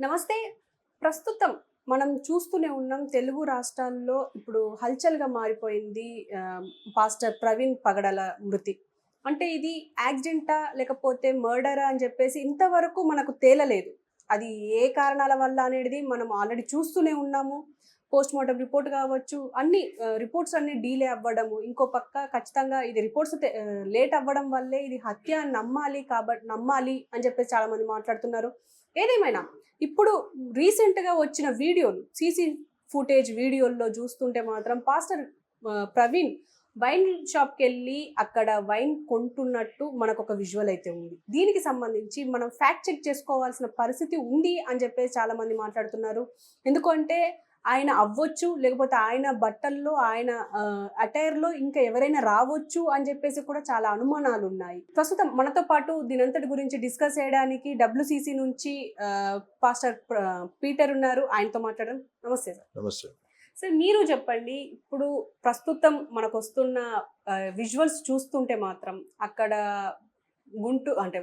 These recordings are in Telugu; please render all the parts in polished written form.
నమస్తే. ప్రస్తుతం మనం చూస్తూనే ఉన్నాం తెలుగు రాష్ట్రాల్లో ఇప్పుడు హల్చల్‌గా మారిపోయింది పాస్టర్ ప్రవీణ్ పగడాల మృతి. అంటే ఇది యాక్సిడెంటా? లేకపోతే మర్డరా? అని చెప్పేసి ఇంతవరకు మనకు తేలలేదు. అది ఏ కారణాల వల్ల అనేది మనం ఆల్రెడీ చూస్తూనే ఉన్నాము. పోస్ట్‌మార్టం రిపోర్ట్ కావచ్చు, అన్ని రిపోర్ట్స్ అన్నీ డీలే అవ్వడము. ఇంకో పక్క ఖచ్చితంగా ఇది రిపోర్ట్స్ లేట్ అవ్వడం వల్లే ఇది హత్య నమ్మాలి అని చెప్పేసి చాలామంది మాట్లాడుతున్నారు. ఏదేమైనా ఇప్పుడు రీసెంట్‌గా వచ్చిన వీడియోలు, సీసీ ఫుటేజ్ వీడియోల్లో చూస్తుంటే మాత్రం పాస్టర్ ప్రవీణ్ వైన్ షాప్‌కెళ్ళి అక్కడ వైన్ కొంటున్నట్టు మనకొక విజువల్ అయితే ఉంది. దీనికి సంబంధించి మనం ఫ్యాక్ట్ చెక్ చేసుకోవాల్సిన పరిస్థితి ఉంది అని చెప్పేసి చాలామంది మాట్లాడుతున్నారు. ఎందుకంటే ఆయన అవ్వచ్చు, లేకపోతే ఆయన బట్టల్లో, ఆయన అటైర్‌లో ఇంకా ఎవరైనా రావచ్చు అని చెప్పేసి కూడా చాలా అనుమానాలున్నాయి. ప్రస్తుతం మనతో పాటు దీనంతటి గురించి డిస్కస్ చేయడానికి డబ్ల్యూసీసీ నుంచి పాస్టర్ పీటర్ ఉన్నారు. ఆయనతో మాట్లాడడం. నమస్తే సార్. నమస్తే. సార్ మీరు చెప్పండి. ఇప్పుడు ప్రస్తుతం మనకొస్తున్న విజువల్స్ చూస్తుంటే మాత్రం అక్కడ అంటే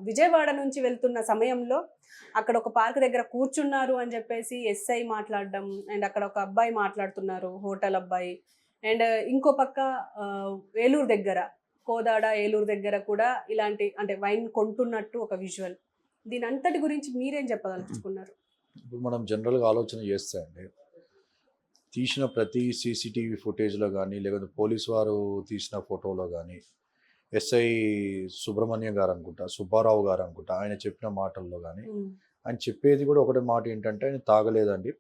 విజయవాడ నుంచి వెళ్తున్న సమయంలో అక్కడ ఒక పార్క్ దగ్గర కూర్చున్నారు అని చెప్పేసి ఎస్ఐ మాట్లాడడం, అండ్ అక్కడ ఒక అబ్బాయి మాట్లాడుతున్నారు, హోటల్ అబ్బాయి. అండ్ ఇంకో పక్క ఏలూరు దగ్గర, కోదాడ ఏలూరు దగ్గర కూడా ఇలాంటి అంటే వైన్ కొంటున్నట్టు ఒక విజువల్. దీని అంతటి గురించి మీరేం చెప్పదలుచుకున్నారు? ఇప్పుడు మనం జనరల్గా ఆలోచన చేస్తే అండి, తీసిన ప్రతి సీసీటీవీ ఫుటేజ్లో కానీ, లేకపోతే పోలీసు వారు తీసిన ఫోటోలో కానీ, ఎస్ఐ సుబ్రహ్మణ్యం గారు అనుకుంటా, సుబ్బారావు గారు అనుకుంటా, ఆయన చెప్పిన మాటల్లో కానీ, ఆయన చెప్పేది కూడా ఒకటే మాట ఏంటంటే, ఆయన తాగలేదండి,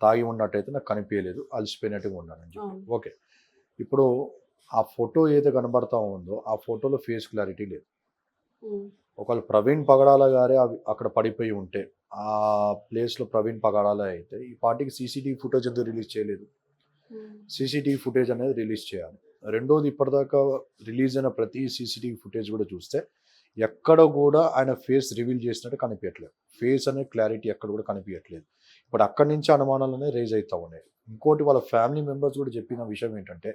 తాగి ఉన్నట్టయితే నాకు కనిపించలేదు, అలసిపోయినట్టుగా ఉన్నానని చెప్పి. ఓకే, ఇప్పుడు ఆ ఫోటో ఏదో కనబడతా ఉందో ఆ ఫోటోలో ఫేస్ క్లారిటీ లేదు. ఒకవేళ ప్రవీణ్ పగడాల గారే అక్కడ పడిపోయి ఉంటే, ఆ ప్లేస్లో ప్రవీణ్ పగడాల అయితే ఈ పార్టీకి సీసీటీవీ ఫుటేజ్ ఎందుకు రిలీజ్ చేయలేదు? సీసీటీవీ ఫుటేజ్ అనేది రిలీజ్ చేయాలి. రెండోది, ఇప్పటిదాకా రిలీజ్ అయిన ప్రతి సీసీటీవీ ఫుటేజ్ కూడా చూస్తే ఎక్కడ కూడా ఆయన ఫేస్ రివీల్ చేసినట్టు కనిపించట్లేదు. ఫేస్ అనే క్లారిటీ ఎక్కడ కూడా కనిపించట్లేదు. ఇప్పుడు అక్కడి నుంచి అనుమానాలు అనేవి రేజ్ అవుతూ ఉన్నాయి. ఇంకోటి, వాళ్ళ ఫ్యామిలీ మెంబర్స్ కూడా చెప్పిన విషయం ఏంటంటే,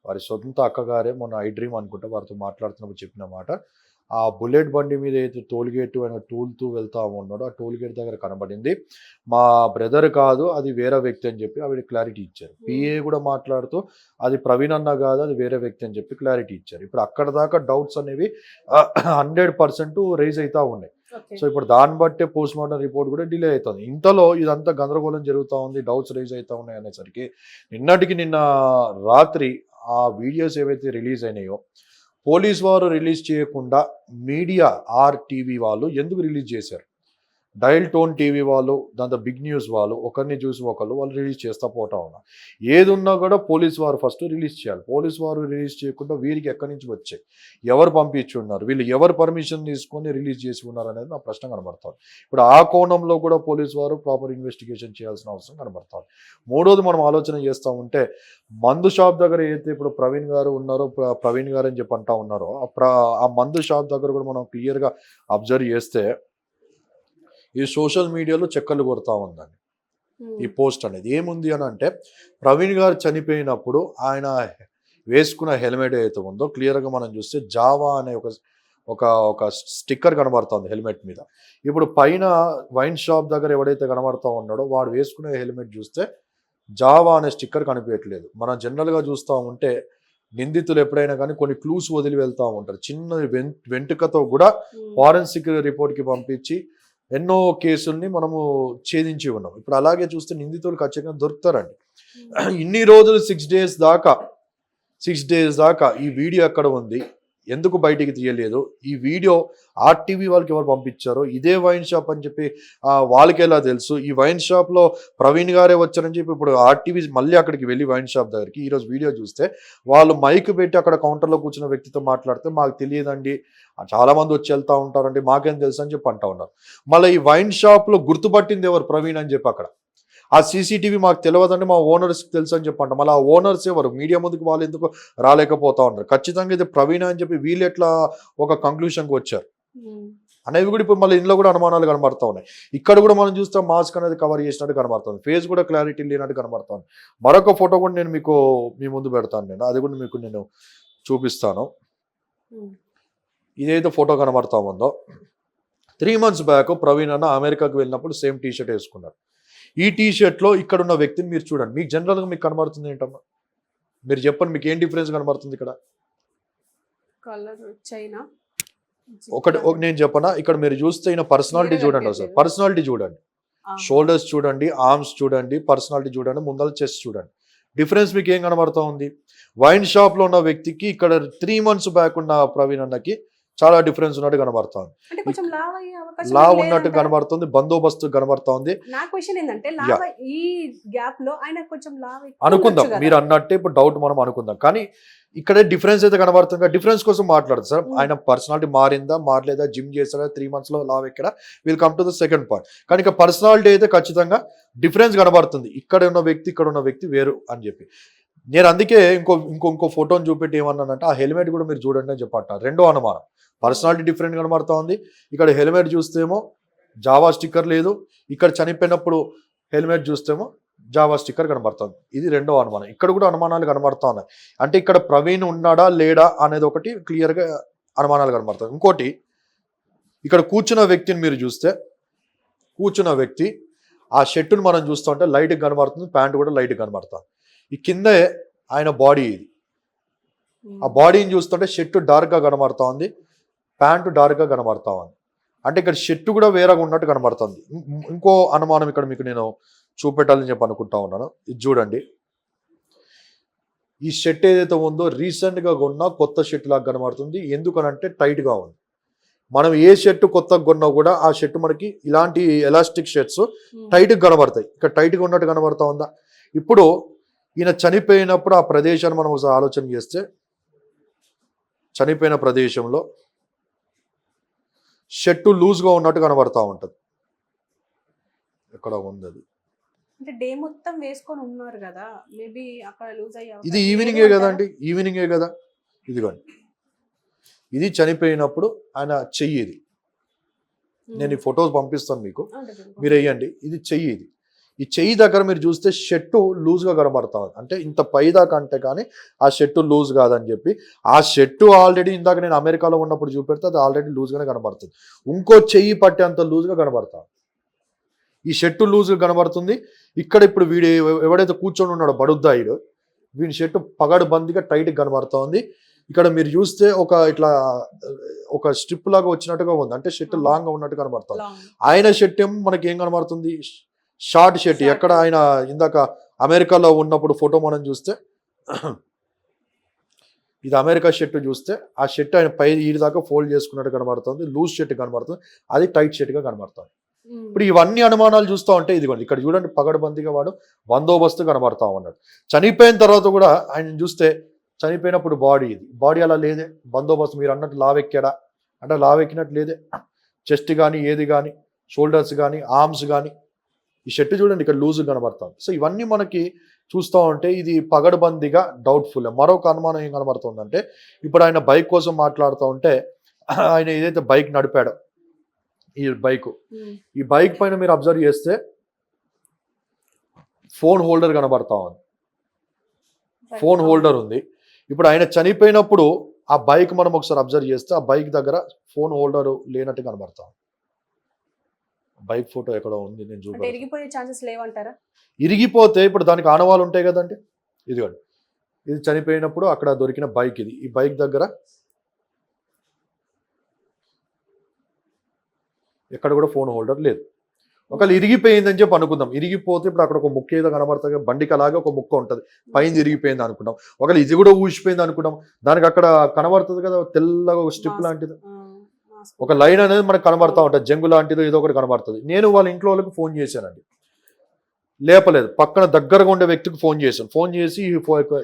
వారి సొంత అక్కగారే మొన్న ఐ డ్రీమ్ అనుకుంటా వారితో మాట్లాడుతున్నప్పుడు చెప్పిన మాట, ఆ బుల్లెట్ బండి మీద అయితే టోల్గేట్ ఆయన టూల్తూ వెళ్తా ఉన్నాడో ఆ టోల్గేట్ దగ్గర కనబడింది, మా బ్రదర్ కాదు అది వేరే వ్యక్తి అని చెప్పి ఆవిడ క్లారిటీ ఇచ్చారు. పిఏ కూడా మాట్లాడుతూ అది ప్రవీణ్ అన్న కాదు అది వేరే వ్యక్తి అని చెప్పి క్లారిటీ ఇచ్చారు. ఇప్పుడు అక్కడ దాకా డౌట్స్ అనేవి 100% రైజ్ అవుతూ ఉన్నాయి. సో ఇప్పుడు దాన్ని బట్టే పోస్ట్ మార్టం రిపోర్ట్ కూడా డిలే అవుతుంది. ఇంతలో ఇదంతా గందరగోళం జరుగుతూ ఉంది, డౌట్స్ రైజ్ అవుతూ ఉన్నాయి అనేసరికి నిన్న రాత్రి ఆ వీడియోస్ ఏవైతే రిలీజ్ అయినాయో పోలీస్ వారు రిలీజ్ చేయకుండా మీడియా టీవీ వాళ్ళు ఎందుకు రిలీజ్ చేశారు? డయల్ టోన్ టీవీ వాళ్ళు, దాంతో బిగ్ న్యూస్ వాళ్ళు ఒకరిని చూసి వాళ్ళు రిలీజ్ చేస్తూ పోతా ఉన్నారు. ఏది ఉన్నా కూడా పోలీస్ వారు ఫస్ట్ రిలీజ్ చేయాలి. పోలీస్ వారు రిలీజ్ చేయకుండా వీరికి ఎక్కడి నుంచి వచ్చాయి, ఎవరు పంపించి ఉన్నారు, వీళ్ళు ఎవరు పర్మిషన్ తీసుకొని రిలీజ్ చేసి ఉన్నారు అనేది నా ప్రశ్న కనబడుతుంది. ఇప్పుడు ఆ కోణంలో కూడా పోలీస్ వారు ప్రాపర్ ఇన్వెస్టిగేషన్ చేయాల్సిన అవసరం కనబడుతుంది. మూడోది, మనం ఆలోచన చేస్తూ ఉంటే మందు షాప్ దగ్గర ఏదైతే ఇప్పుడు ప్రవీణ్ గారు ఉన్నారో, ప్రవీణ్ గారు అని చెప్పి అంటా ఉన్నారో, ఆ మందు షాప్ దగ్గర కూడా మనం క్లియర్గా అబ్జర్వ్ చేస్తే ఈ సోషల్ మీడియాలో చక్కర్లు కొడతా ఉందండి ఈ పోస్ట్ అనేది. ఏముంది అని అంటే, ప్రవీణ్ గారు చనిపోయినప్పుడు ఆయన వేసుకున్న హెల్మెట్ ఏదైతే ఉందో క్లియర్గా మనం చూస్తే జావా అనే ఒక స్టిక్కర్ కనబడుతుంది హెల్మెట్ మీద. ఇప్పుడు పైన వైన్ షాప్ దగ్గర ఎవడైతే కనబడుతూ ఉన్నాడో వాడు వేసుకునే హెల్మెట్ చూస్తే జావా అనే స్టిక్కర్ కనిపించట్లేదు. మనం జనరల్గా చూస్తూ ఉంటే నిందితులు ఎప్పుడైనా కానీ కొన్ని క్లూస్ వదిలి వెళ్తూ ఉంటారు. చిన్న వెంట్రుకతో కూడా ఫారెన్సిక్ రిపోర్ట్కి పంపించి ఎన్నో కేసుల్ని మనము ఛేదించి ఉన్నాం. ఇప్పుడు అలాగే చూస్తే నిందితులు ఖచ్చితంగా దొరుకుతారండి. ఇన్ని రోజులు 6 డేస్ దాకా ఈ వీడియో ఎక్కడ ఉంది, ఎందుకు బయటికి తీయలేదు, ఈ వీడియో ఆర్టీవీ వాళ్ళకి ఎవరు పంపించారో, ఇదే వైన్ షాప్ అని చెప్పి వాళ్ళకి ఎలా తెలుసు, ఈ వైన్ షాప్లో ప్రవీణ్ గారే వచ్చారని చెప్పి ఇప్పుడు ఆర్టీవీ మళ్ళీ అక్కడికి వెళ్ళి వైన్ షాప్ దగ్గరికి ఈరోజు వీడియో చూస్తే వాళ్ళు మైక్ పెట్టి అక్కడ కౌంటర్లో కూర్చున్న వ్యక్తితో మాట్లాడితే మాకు తెలియదండి, చాలామంది వచ్చి వెళ్తూ ఉంటారండి, మాకేం తెలుసు అని చెప్పి అంటూ ఉన్నారు. మళ్ళీ ఈ వైన్ షాప్లో గుర్తుపట్టింది ఎవరు ప్రవీణ్ అని చెప్పి అక్కడ ఆ సీసీటీవీ మాకు తెలియదండి, మా ఓనర్స్కి తెలుసు అని చెప్పంట. మళ్ళీ ఆ ఓనర్స్ ఎవరు, మీడియా ముందుకు వాళ్ళు ఎందుకు రాలేకపోతా ఉన్నారు? ఖచ్చితంగా ఇది ప్రవీణ అని చెప్పి వీళ్ళు ఎట్లా ఒక కంక్లూషన్కి వచ్చారు అనేవి కూడా ఇప్పుడు మళ్ళీ ఇందులో కూడా అనుమానాలు కనబడతా ఉన్నాయి. ఇక్కడ కూడా మనం చూస్తాం మాస్క్ అనేది కవర్ చేసినట్టు కనబడుతుంది, ఫేస్ కూడా క్లారిటీ లేనట్టు కనబడుతుంది. మరొక ఫోటో కూడా నేను మీ ముందు పెడతాను, అది కూడా మీకు నేను చూపిస్తాను. ఇదైతే ఫోటో కనబడతా ఉందో 3 months బ్యాక్ ప్రవీణ్ అన్న అమెరికాకు వెళ్ళినప్పుడు సేమ్ టీ షర్ట్ వేసుకున్నారు. ఈ టీ షర్ట్లో ఇక్కడ ఉన్న వ్యక్తిని మీరు చూడండి. మీకు జనరల్గా మీకు కనబడుతుంది ఏంటమ్మా? మీరు చెప్పండి, మీకు ఏం డిఫరెన్స్ కనబడుతుంది ఇక్కడ? కలర్ చైనా నేను చెప్పనా, ఇక్కడ మీరు చూస్తే ఈయన పర్సనాలిటీ చూడండి. అసలు పర్సనాలిటీ చూడండి, షోల్డర్స్ చూడండి, ఆర్మ్స్ చూడండి, పర్సనాలిటీ చూడండి, ముందర చెస్ట్ చూడండి. డిఫరెన్స్ మీకు ఏం కనబడుతూ ఉంది? వైన్ షాప్లో ఉన్న వ్యక్తికి ఇక్కడ 3 months బ్యాక్ ఉన్న ప్రవీణ్ అన్నకి చాలా డిఫరెన్స్ ఉన్నట్టు కనబడుతుంది. లావ్ ఉన్నట్టు కనబడుతుంది, బందోబస్తు కనబడుతుంది. నా క్వశ్చన్ ఏంటంటే ఈ గ్యాప్ లో ఆయన కొంచెం లావ్ అనుకుందాం, మీరు అన్నట్టే ఇప్పుడు డౌట్ మనం అనుకుందాం. కానీ ఇక్కడ డిఫరెన్స్ అయితే కనబడుతుంది. డిఫరెన్స్ కోసం మాట్లాడుతుంది సార్. ఆయన పర్సనాలిటీ మారిందా మారలేదా, జిమ్ చేస్తారా, 3 months లో లావ్ ఎక్కడ, will come to the second point. కానీ ఇక పర్సనాలిటీ అయితే ఖచ్చితంగా డిఫరెన్స్ కనబడుతుంది. ఇక్కడ ఉన్న వ్యక్తి ఇక్కడ ఉన్న వ్యక్తి వేరు అని చెప్పి నేను అందుకే ఇంకో ఫోటోని చూపెట్టి ఏమన్నానంటే, ఆ హెల్మెట్ కూడా మీరు చూడండి అని చెప్పంట. రెండో అనుమానం, పర్సనాలిటీ డిఫరెంట్ కనబడుతూ ఉంది. ఇక్కడ హెల్మెట్ చూస్తేమో జావా స్టిక్కర్ లేదు, ఇక్కడ చనిపోయినప్పుడు హెల్మెట్ చూస్తేమో జావా స్టిక్కర్ కనబడుతుంది. ఇది రెండో అనుమానం. ఇక్కడ కూడా అనుమానాలు కనబడుతూ ఉన్నాయి. అంటే ఇక్కడ ప్రవీణ్ ఉన్నాడా లేడా అనేది ఒకటి క్లియర్గా అనుమానాలు కనబడుతుంది. ఇంకోటి, ఇక్కడ కూర్చున్న వ్యక్తిని మీరు చూస్తే, కూర్చున్న వ్యక్తి ఆ షర్టును మనం చూస్తూ ఉంటే లైట్గా కనబడుతుంది, ప్యాంటు కూడా లైట్గా కనబడుతుంది. ఈ కిందే ఆయన బాడీ, ఇది ఆ బాడీని చూస్తుంటే షర్టు డార్క్గా కనబడుతూ ఉంది, ప్యాంటు డార్క్గా కనబడుతూ ఉంది. అంటే ఇక్కడ షర్టు కూడా వేరేగా ఉన్నట్టు కనబడుతుంది. ఇంకో అనుమానం ఇక్కడ మీకు నేను చూపెట్టాలని చెప్పి అనుకుంటా ఉన్నాను. ఇది చూడండి, ఈ షర్ట్ ఏదైతే ఉందో రీసెంట్గా కొన్న కొత్త షర్ట్ లాగా కనబడుతుంది. ఎందుకనంటే టైట్గా ఉంది. మనం ఏ షర్ట్ కొత్తగా కొన్నా కూడా ఆ షర్ట్ మనకి ఇలాంటి ఎలాస్టిక్ షర్ట్స్ టైట్గా కనబడతాయి. ఇక్కడ టైట్గా ఉన్నట్టు కనబడుతూ ఉందా? ఇప్పుడు ఈయన చనిపోయినప్పుడు ఆ ప్రదేశాన్ని మనం ఒకసారి ఆలోచన చేస్తే, చనిపోయిన ప్రదేశంలో షర్టు లూజ్గా ఉన్నట్టు కనబడతా ఉంటుంది. ఎక్కడ ఉంది అది? అంటే డే మొత్తం వేసుకొని ఉన్నారు కదా, మేబీ అక్కడ లూజ్ అయ్యే ఇది ఈవినింగే కదండి, ఈవినింగే కదా. ఇదిగోండి, ఇది చనిపోయినప్పుడు ఆయన చెయ్యి. ఇది నేను ఈ ఫొటోస్ పంపిస్తాను మీకు, మీరు వేయండి. ఇది చెయ్యి. ఇది ఈ చెయ్యి దగ్గర మీరు చూస్తే షర్టు లూజ్గా కనబడతా ఉంది. అంటే ఇంత పైదాకా అంటే కానీ ఆ షర్టు లూజ్ కాదని చెప్పి, ఆ షర్టు ఆల్రెడీ ఇందాక నేను అమెరికాలో ఉన్నప్పుడు చూపెడితే అది ఆల్రెడీ లూజ్గానే కనబడుతుంది. ఇంకో చెయ్యి పట్టేంత లూజ్గా కనబడతా. ఈ షర్టు లూజ్గా కనబడుతుంది. ఇక్కడ ఇప్పుడు వీడు ఎవడైతే కూర్చొని ఉన్నాడో బడుద్దాయిడు, వీడి షర్టు పగడు బందిగా టైట్గా కనబడుతూ ఉంది. ఇక్కడ మీరు చూస్తే ఒక స్ట్రిప్ లాగా వచ్చినట్టుగా ఉంది. అంటే షర్ట్ లాంగ్గా ఉన్నట్టు కనబడుతుంది. ఆయన షర్ట్ ఏమో మనకి ఏం కనబడుతుంది? Short shirt. ఎక్కడ ఆయన ఇందాక అమెరికాలో ఉన్నప్పుడు ఫోటో మనం చూస్తే, ఇది అమెరికా షర్ట్ చూస్తే ఆ షర్ట్ ఆయన పై ఈ దాకా ఫోల్డ్ చేసుకున్నట్టు కనబడుతుంది, లూజ్ షర్ట్ కనబడుతుంది, అది టైట్ షర్ట్గా కనబడుతుంది. ఇప్పుడు ఇవన్నీ అనుమానాలు చూస్తూ ఉంటే ఇదిగోండి, ఇక్కడ చూడండి పగడబందిగా వాడు బందోబస్తు కనబడతా ఉన్నాడు. చనిపోయిన తర్వాత కూడా ఆయన చూస్తే, చనిపోయినప్పుడు బాడీ అలా లేదే, బందోబస్తు. మీరు అన్నట్టు లావెక్కాడా అంటే లావెక్కినట్టు లేదే. చెస్ట్ కానీ ఏది కానీ, షోల్డర్స్ కానీ, ఆర్మ్స్ కానీ, ఈ షర్ట్ చూడండి ఇక్కడ లూజ్ కనబడుతుంది. సో ఇవన్నీ మనకి చూస్తూ ఉంటే ఇది పగడబందిగా డౌట్ఫుల్. మరొక అనుమానం ఏం కనబడుతుందంటే, ఇప్పుడు ఆయన బైక్ కోసం మాట్లాడుతూ ఉంటే, ఆయన ఏదైతే బైక్ నడిపాడో ఈ బైక్ పైన మీరు అబ్జర్వ్ చేస్తే ఫోన్ హోల్డర్ కనబడతా ఉంది. ఫోన్ హోల్డర్ ఉంది. ఇప్పుడు ఆయన చనిపోయినప్పుడు ఆ బైక్ మనం ఒకసారి అబ్జర్వ్ చేస్తే ఆ బైక్ దగ్గర ఫోన్ హోల్డర్ లేనట్టు కనబడతా. బైక్ ఫోటో ఎక్కడో ఉంది, నేను చూడండి. ఇరిగిపోయే ఛాన్సెస్ లేవంటారా? ఇరిగిపోతే ఇప్పుడు దానికి ఆనవాళ్ళు ఉంటాయి కదండి. ఇదిగోండి, ఇది చనిపోయినప్పుడు అక్కడ దొరికిన బైక్. ఇది ఈ బైక్ దగ్గర ఎక్కడ కూడా ఫోన్ హోల్డర్ లేదు. ఒకవేళ ఇరిగిపోయిందని చెప్పి అనుకుందాం. ఇరిగిపోతే ఇప్పుడు అక్కడ ఒక ముక్క ఏదో కనబడుతుంది, బండికి అలాగే ఒక ముక్క ఉంటుంది, పైన ఇరిగిపోయింది అనుకుంటాం. ఒకవేళ ఇది కూడా ఊసిపోయింది అనుకుంటాం, దానికి అక్కడ కనబడుతుంది కదా తెల్లగా ఒక స్ట్రిప్ లాంటిది, ఒక లైన్ అనేది మనకు కనబడతా ఉంటుంది, జంగు లాంటిదో ఏదో ఒకటి కనబడుతుంది. నేను వాళ్ళ ఇంట్లో వాళ్ళకి ఫోన్ చేశానండి, లేపలేదు. పక్కన దగ్గరగా ఉండే వ్యక్తికి ఫోన్ చేశాను. ఫోన్ చేసి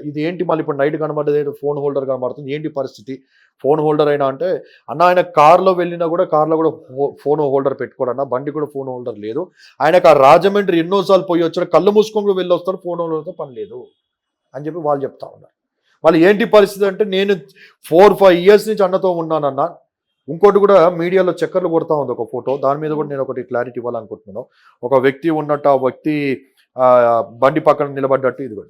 ఇది ఏంటి మళ్ళీ ఇప్పుడు నైట్ కనబడ్డది, ఫోన్ హోల్డర్ కనబడుతుంది, ఏంటి పరిస్థితి, ఫోన్ హోల్డర్ అయినా అంటే, అన్న ఆయన కార్లో వెళ్ళినా కూడా కార్లో కూడా ఫోన్ హోల్డర్ పెట్టుకోడన్నా, బండి కూడా ఫోన్ హోల్డర్ లేదు. ఆయనకు ఆ రాజమండ్రి ఎన్నోసార్లు పోయి వచ్చాడు, కళ్ళు మూసుకొని వెళ్ళి వస్తాడు, ఫోన్ హోల్డర్తో పని లేదు అని చెప్పి వాళ్ళు చెప్తా ఉన్నారు. వాళ్ళు ఏంటి పరిస్థితి అంటే, నేను 4-5 years నుంచి అన్నతో ఉన్నానన్న. ఇంకోటి కూడా మీడియాలో చక్కర్లు కొడతా ఉంది ఒక ఫోటో, దాని మీద కూడా నేను ఒకటి క్లారిటీ ఇవ్వాలనుకుంటున్నాను. ఒక వ్యక్తి ఉన్నట్టు, ఆ వ్యక్తి బండి పక్కన నిలబడ్డట్టు. ఇది కూడా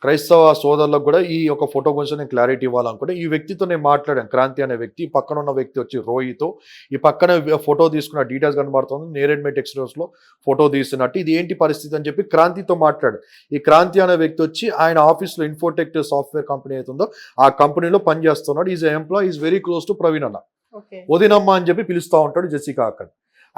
క్రైస్తవ సోదరులకు కూడా ఈ యొక్క ఫోటో గురించి నేను క్లారిటీ ఇవ్వాలనుకుంటే, ఈ వ్యక్తితో నేను మాట్లాడాను. క్రాంతి అనే వ్యక్తి, పక్కన ఉన్న వ్యక్తి వచ్చి రోహితో, ఈ పక్కన ఫోటో తీసుకున్న డీటెయిల్స్ కనబడుతుంది, నేరెడ్మెట్ ఎక్స్ప్రెస్లో ఫోటో తీస్తున్నట్టు. ఇది ఏంటి పరిస్థితి అని చెప్పి క్రాంతితో మాట్లాడు. ఈ క్రాంతి అనే వ్యక్తి వచ్చి ఆయన ఆఫీస్లో ఇన్ఫోటెక్ సాఫ్ట్వేర్ కంపెనీ అవుతుందో ఆ కంపెనీలో పనిచేస్తున్నాడు. Is employee, is very close to Praveen అన్న. వదినమ్మ అని చెప్పి పిలుస్తూ ఉంటాడు జెసికా అక్కడ.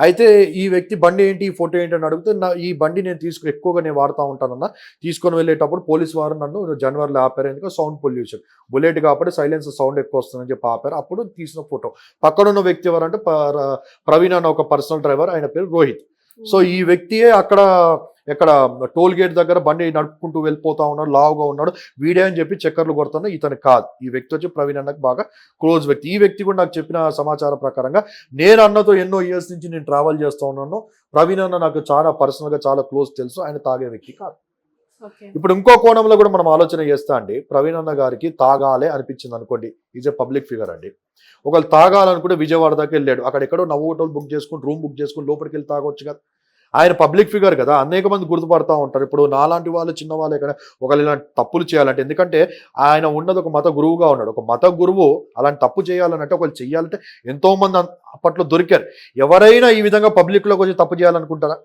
అయితే ఈ వ్యక్తి బండి ఏంటి, ఈ ఫోటో ఏంటి అని అడిగితే, ఈ బండి నేను ఎక్కువగా నేను వాడుతూ ఉంటానన్నా, తీసుకొని వెళ్ళేటప్పుడు పోలీసు వారు నన్ను జనవరిలో ఆపారు, ఎందుకంటే సౌండ్ పొల్యూషన్, బుల్లెట్ కాబట్టి సైలెన్స్ సౌండ్ ఎక్కువ వస్తుందని చెప్పి ఆపారు. అప్పుడు తీసిన ఫోటో. పక్కన ఉన్న వ్యక్తి ఎవరంటే ప్రవీణ్ అన్న ఒక పర్సనల్ డ్రైవర్, ఆయన పేరు రోహిత్. సో ఈ వ్యక్తియే అక్కడ ఎక్కడ టోల్ గేట్ దగ్గర బండి నడుపుకుంటూ వెళ్ళిపోతా ఉన్నాడు, లావుగా ఉన్నాడు, వీడే అని చెప్పి చక్కర్లు కొడుతున్నా. ఇతను కాదు, ఈ వ్యక్తి వచ్చి ప్రవీణ్ అన్నకు బాగా క్లోజ్ వ్యక్తి. ఈ వ్యక్తి కూడా నాకు చెప్పిన సమాచారం ప్రకారంగా, నేను అన్నతో ఎన్నో ఇయర్స్ నుంచి నేను ట్రావెల్ చేస్తూ ఉన్నాను, ప్రవీణ్ అన్న నాకు చాలా పర్సనల్గా చాలా క్లోజ్ తెలుసు, ఆయన తాగే వ్యక్తి కాదు. ఇప్పుడు ఇంకో కోణంలో కూడా మనం ఆలోచన చేస్తా అండి, ప్రవీణ్ అన్న గారికి తాగాలే అనిపించింది అనుకోండి, ఈజ్ ఏ పబ్లిక్ ఫిగర్ అండి. ఒకళ్ళు తాగాలనుకుంటే విజయవాడ దాకా వెళ్ళాడు, అక్కడెక్కడో నవ్వు హోటల్ బుక్ చేసుకుని రూమ్ బుక్ చేసుకుని లోపలికి వెళ్ళి తాగొచ్చు కదా. ఆయన పబ్లిక్ ఫిగర్ కదా, అనేక మంది గుర్తుపడతా ఉంటారు. ఇప్పుడు నాలాంటి వాళ్ళు, చిన్న వాళ్ళు ఎక్కడ ఒకళ్ళు ఇలాంటి తప్పులు చేయాలంటే, ఎందుకంటే ఆయన ఉన్నది ఒక మత గురువుగా ఉన్నాడు, ఒక మత గురువు అలాంటి తప్పు చేయాలనంటే, ఒకళ్ళు చేయాలంటే ఎంతో మంది అప్పట్లో దొరికారు. ఎవరైనా ఈ విధంగా పబ్లిక్లోకి వచ్చి తప్పు చేయాలనుకుంటారా?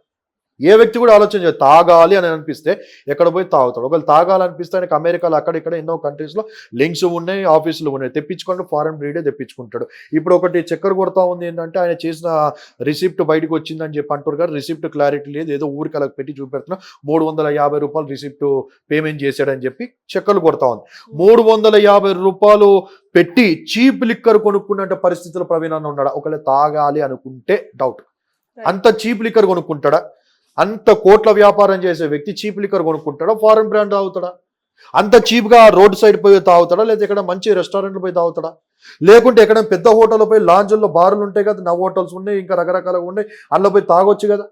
ఏ వ్యక్తి కూడా ఆలోచన చేయదు. తాగాలి అని అనిపిస్తే ఎక్కడ పోయి తాగుతాడు. ఒకవేళ తాగాలనిపిస్తే ఆయనకు అమెరికాలో అక్కడిక్కడ ఎన్నో కంట్రీస్లో లింక్స్ ఉన్నాయి, ఆఫీసులు ఉన్నాయి, తెప్పించుకుంటూ ఫారెన్ బ్రీడే తెప్పించుకుంటాడు. ఇప్పుడు ఒకటి చక్కెర కొడతా ఉంది ఏంటంటే, ఆయన చేసిన రిసిప్ట్ బయటకు వచ్చిందని చెప్పి అంటారు కానీ రిసిప్ట్ క్లారిటీ లేదు, ఏదో ఊరికి అలా పెట్టి చూపెడుతున్నా, 350 రూపాయలు రిసిప్ట్ పేమెంట్ చేశాడని చెప్పి చక్కర్లు కొడతా ఉంది. 350 రూపాయలు పెట్టి చీప్ లిక్కర్ కొనుక్కున్న పరిస్థితుల్లో ప్రవీణ్ అన్న ఉన్నాడా? ఒకవేళ తాగాలి అనుకుంటే డౌట్. అంత చీప్ లిక్కర్ కొనుక్కుంటాడా? అంత కోట్ల వ్యాపారం చేసే వ్యక్తి చీప్ లిక్కర్ కొనుక్కుంటాడా? ఫారెన్ బ్రాండ్ తాగుతాడా? అంత చీప్గా రోడ్ సైడ్ పోయి తాగుతాడా? లేదా ఎక్కడ మంచి రెస్టారెంట్లు పోయి తాగుతాడా? లేకుంటే ఎక్కడ పెద్ద హోటల్లో పోయి, లాంజ్ల్లో బార్లు ఉంటాయి కదా, నవ్ హోటల్స్ ఉన్నాయి, ఇంకా రకరకాలుగా ఉన్నాయి, అందులో పోయి తాగొచ్చు కదా.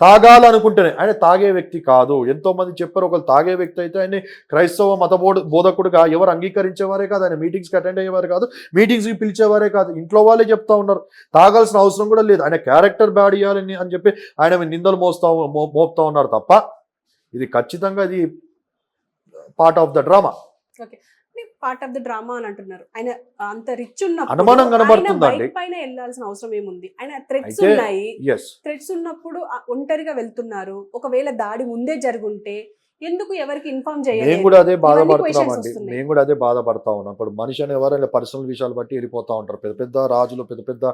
తాగాలనుకుంటేనే, ఆయన తాగే వ్యక్తి కాదు. ఎంతో మంది చెప్పారు, ఒకళ్ళు తాగే వ్యక్తి అయితే ఆయన క్రైస్తవ మత బోధకుడుగా ఎవరు అంగీకరించేవారే కాదు, ఆయన మీటింగ్స్కి అటెండ్ అయ్యేవారు కాదు, మీటింగ్స్కి పిలిచేవారే కాదు, ఇంట్లో వాళ్ళే చెప్తా ఉన్నారు తాగాల్సిన అవసరం కూడా లేదు, ఆయన క్యారెక్టర్ బ్యాడ్ ఇవ్వాలని అని చెప్పి ఆయన నిందలు మోపుతా ఉన్నారు తప్ప, ఇది ఖచ్చితంగా ఇది part of the drama. Part of the drama అని అంటున్నారు. ఆయన అంత రిచ్ అనుమానం కనబడుతుందండి. పైన వెళ్ళాల్సిన అవసరం ఏముంది? ఆయన థ్రెడ్స్ ఉన్నాయి, థ్రెడ్స్ ఉన్నప్పుడు ఒంటరిగా వెళ్తున్నారు. ఒకవేళ దాడి ముందే జరుగుంటే ఎందుకు ఎవరికి ఇన్ఫార్మ్ చేయాలి? మేము కూడా అదే బాధపడుతున్నామండి, మేము కూడా అదే బాధపడతా ఉన్నాం. ఇప్పుడు మనిషి అని ఎవరైనా పర్సనల్ విషయాలు బట్టి వెళ్ళిపోతూ ఉంటారు. పెద్ద పెద్ద రాజులు, పెద్ద పెద్ద